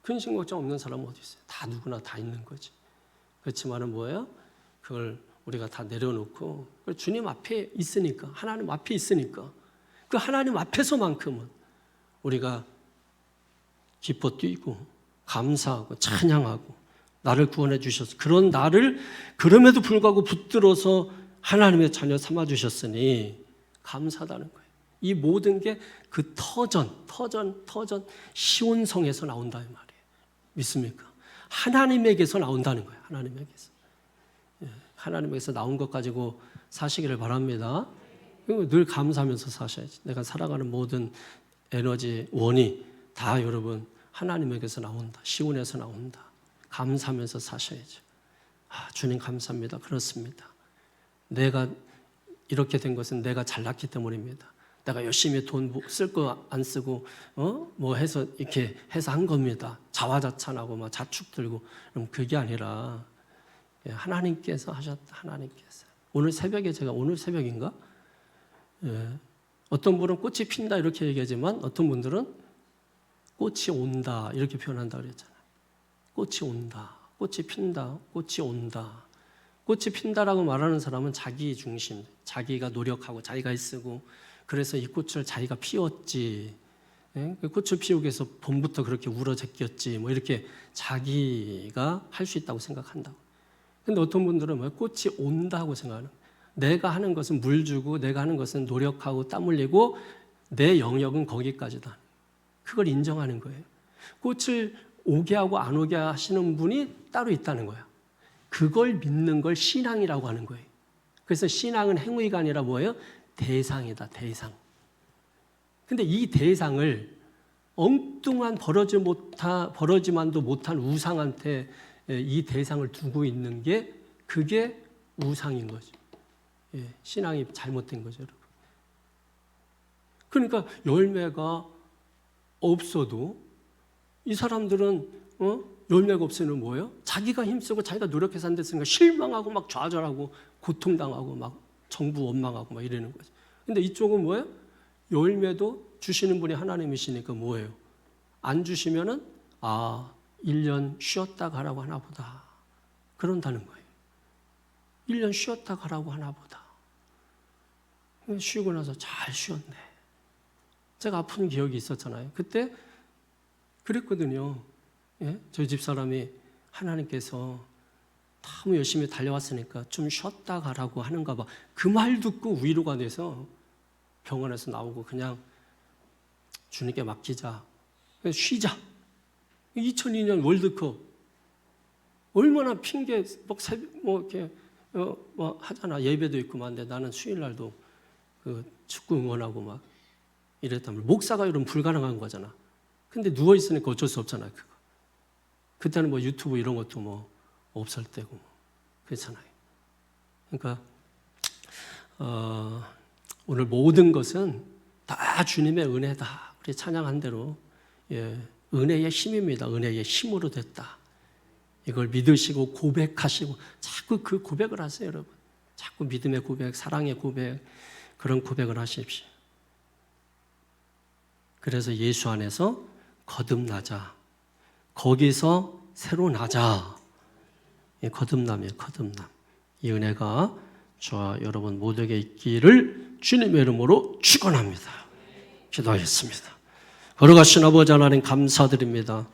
근심 걱정 없는 사람은 어디 있어요? 다 누구나 다 있는 거지. 그렇지만은 뭐예요? 그걸 우리가 다 내려놓고 주님 앞에 있으니까, 하나님 앞에 있으니까 그 하나님 앞에서만큼은 우리가 기뻐 뛰고 감사하고 찬양하고 나를 구원해 주셔서 그런 나를 그럼에도 불구하고 붙들어서 하나님의 자녀 삼아 주셨으니 감사하다는 거예요. 이 모든 게 그 터전 시온성에서 나온다 이 말이에요. 믿습니까? 하나님에게서 나온다는 거예요. 하나님에게서. 하나님에게서 나온 것 가지고 사시기를 바랍니다. 늘 감사하면서 사셔야지. 내가 살아가는 모든 에너지 원이 다 여러분 하나님에게서 나온다. 시온에서 나온다. 감사하면서 사셔야죠. 주님 감사합니다. 그렇습니다. 내가 이렇게 된 것은 내가 잘났기 때문입니다. 내가 열심히 돈 쓸 거 안 쓰고 뭐 해서 이렇게 해서 한 겁니다. 자화자찬하고 막 자축 들고 그럼 그게 아니라 하나님께서 하셨다. 하나님께서 오늘 새벽에 제가 오늘 새벽인가? 어떤 분은 꽃이 핀다 이렇게 얘기하지만 어떤 분들은 꽃이 온다 이렇게 표현한다 그랬잖아요. 꽃이 온다. 꽃이 핀다. 꽃이 온다. 꽃이 핀다라고 말하는 사람은 자기 중심, 자기가 노력하고 자기가 애쓰고 그래서 이 꽃을 자기가 피웠지. 꽃을 피우기 위해서 봄부터 그렇게 울어제꼈지. 뭐 이렇게 자기가 할 수 있다고 생각한다고. 근데 어떤 분들은 뭐 꽃이 온다고 생각하는 거예요. 내가 하는 것은 물 주고 내가 하는 것은 노력하고 땀 흘리고 내 영역은 거기까지다. 그걸 인정하는 거예요. 꽃을 오게 하고 안 오게 하시는 분이 따로 있다는 거야. 그걸 믿는 걸 신앙이라고 하는 거예요. 그래서 신앙은 행위가 아니라 뭐예요? 대상이다, 대상. 근데 이 대상을 엉뚱한 버러지만도 못한 우상한테 이 대상을 두고 있는 게 그게 우상인 거죠. 예, 신앙이 잘못된 거죠, 여러분. 그러니까 열매가 없어도 이 사람들은 열매가 없으면 뭐예요? 자기가 힘쓰고 자기가 노력해서 안 됐으니까 실망하고 막 좌절하고 고통당하고 막 정부 원망하고 막 이러는 거죠. 근데 이쪽은 뭐예요? 열매도 주시는 분이 하나님이시니까 뭐예요? 안 주시면은 1년 쉬었다 가라고 하나 보다. 그런다는 거예요. 1년 쉬었다 가라고 하나 보다. 쉬고 나서 잘 쉬었네. 제가 아픈 기억이 있었잖아요. 그때 그랬거든요. 예? 저희 집사람이 하나님께서 너무 열심히 달려왔으니까 좀 쉬었다 가라고 하는가 봐. 그 말 듣고 위로가 돼서 병원에서 나오고 그냥 주님께 맡기자. 쉬자. 2002년 월드컵 얼마나 핑계 이렇게 하잖아. 예배도 있고 막. 근데 나는 수요일 날도 그 축구 응원하고 막 이랬다면 목사가 이러면 불가능한 거잖아. 근데 누워 있으니까 어쩔 수 없잖아요. 그거. 그때는 뭐 유튜브 이런 것도 뭐 없을 때고 그렇잖아요. 그러니까 오늘 모든 것은 다 주님의 은혜다. 우리 찬양한 대로 은혜의 힘입니다. 은혜의 힘으로 됐다. 이걸 믿으시고 고백하시고 자꾸 그 고백을 하세요, 여러분. 자꾸 믿음의 고백, 사랑의 고백, 그런 고백을 하십시오. 그래서 예수 안에서 거듭나자. 거기서 새로 나자. 거듭남이에요, 거듭남. 이 은혜가 저와 여러분 모두에게 있기를 주님의 이름으로 축원합니다. 기도하겠습니다. 걸어가신 아버지 하나님 감사드립니다.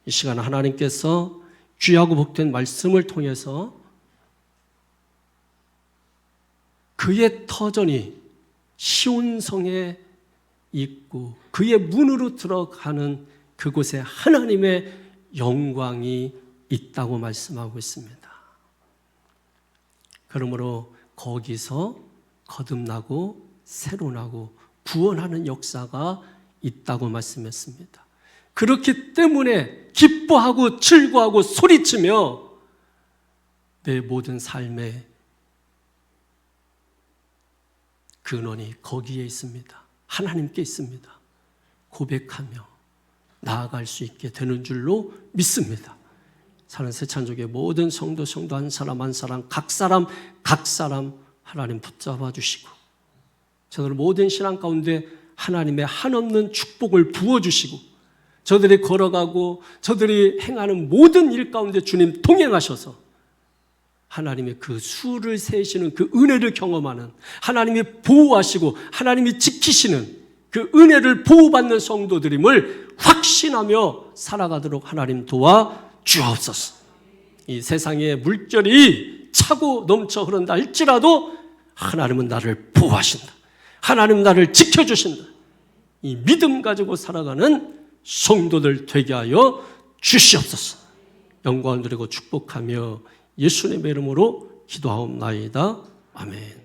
이 시간 하나님께서 귀하고 복된 말씀을 통해서 그의 터전이 시온성에 있고 그의 문으로 들어가는 그곳에 하나님의 영광이 있다고 말씀하고 있습니다. 그러므로 거기서 거듭나고 새로 나고 구원하는 역사가 있다고 말씀했습니다. 그렇기 때문에 기뻐하고 즐거워하고 소리치며 내 모든 삶의 근원이 거기에 있습니다. 하나님께 있습니다. 고백하며 나아갈 수 있게 되는 줄로 믿습니다. 사는 새찬족의 모든 성도 한 사람 한 사람 각 사람 하나님 붙잡아 주시고 저들 모든 신앙 가운데 하나님의 한없는 축복을 부어주시고 저들이 걸어가고 저들이 행하는 모든 일 가운데 주님 동행하셔서 하나님의 그 수를 세시는 그 은혜를 경험하는 하나님이 보호하시고 하나님이 지키시는 그 은혜를 보호받는 성도들임을 확신하며 살아가도록 하나님 도와주옵소서. 이 세상에 물결이 차고 넘쳐 흐른다 할지라도 하나님은 나를 보호하신다. 하나님 나를 지켜주신다. 이 믿음 가지고 살아가는 성도들 되게 하여 주시옵소서. 영광 드리고 축복하며 예수님의 이름으로 기도하옵나이다. 아멘.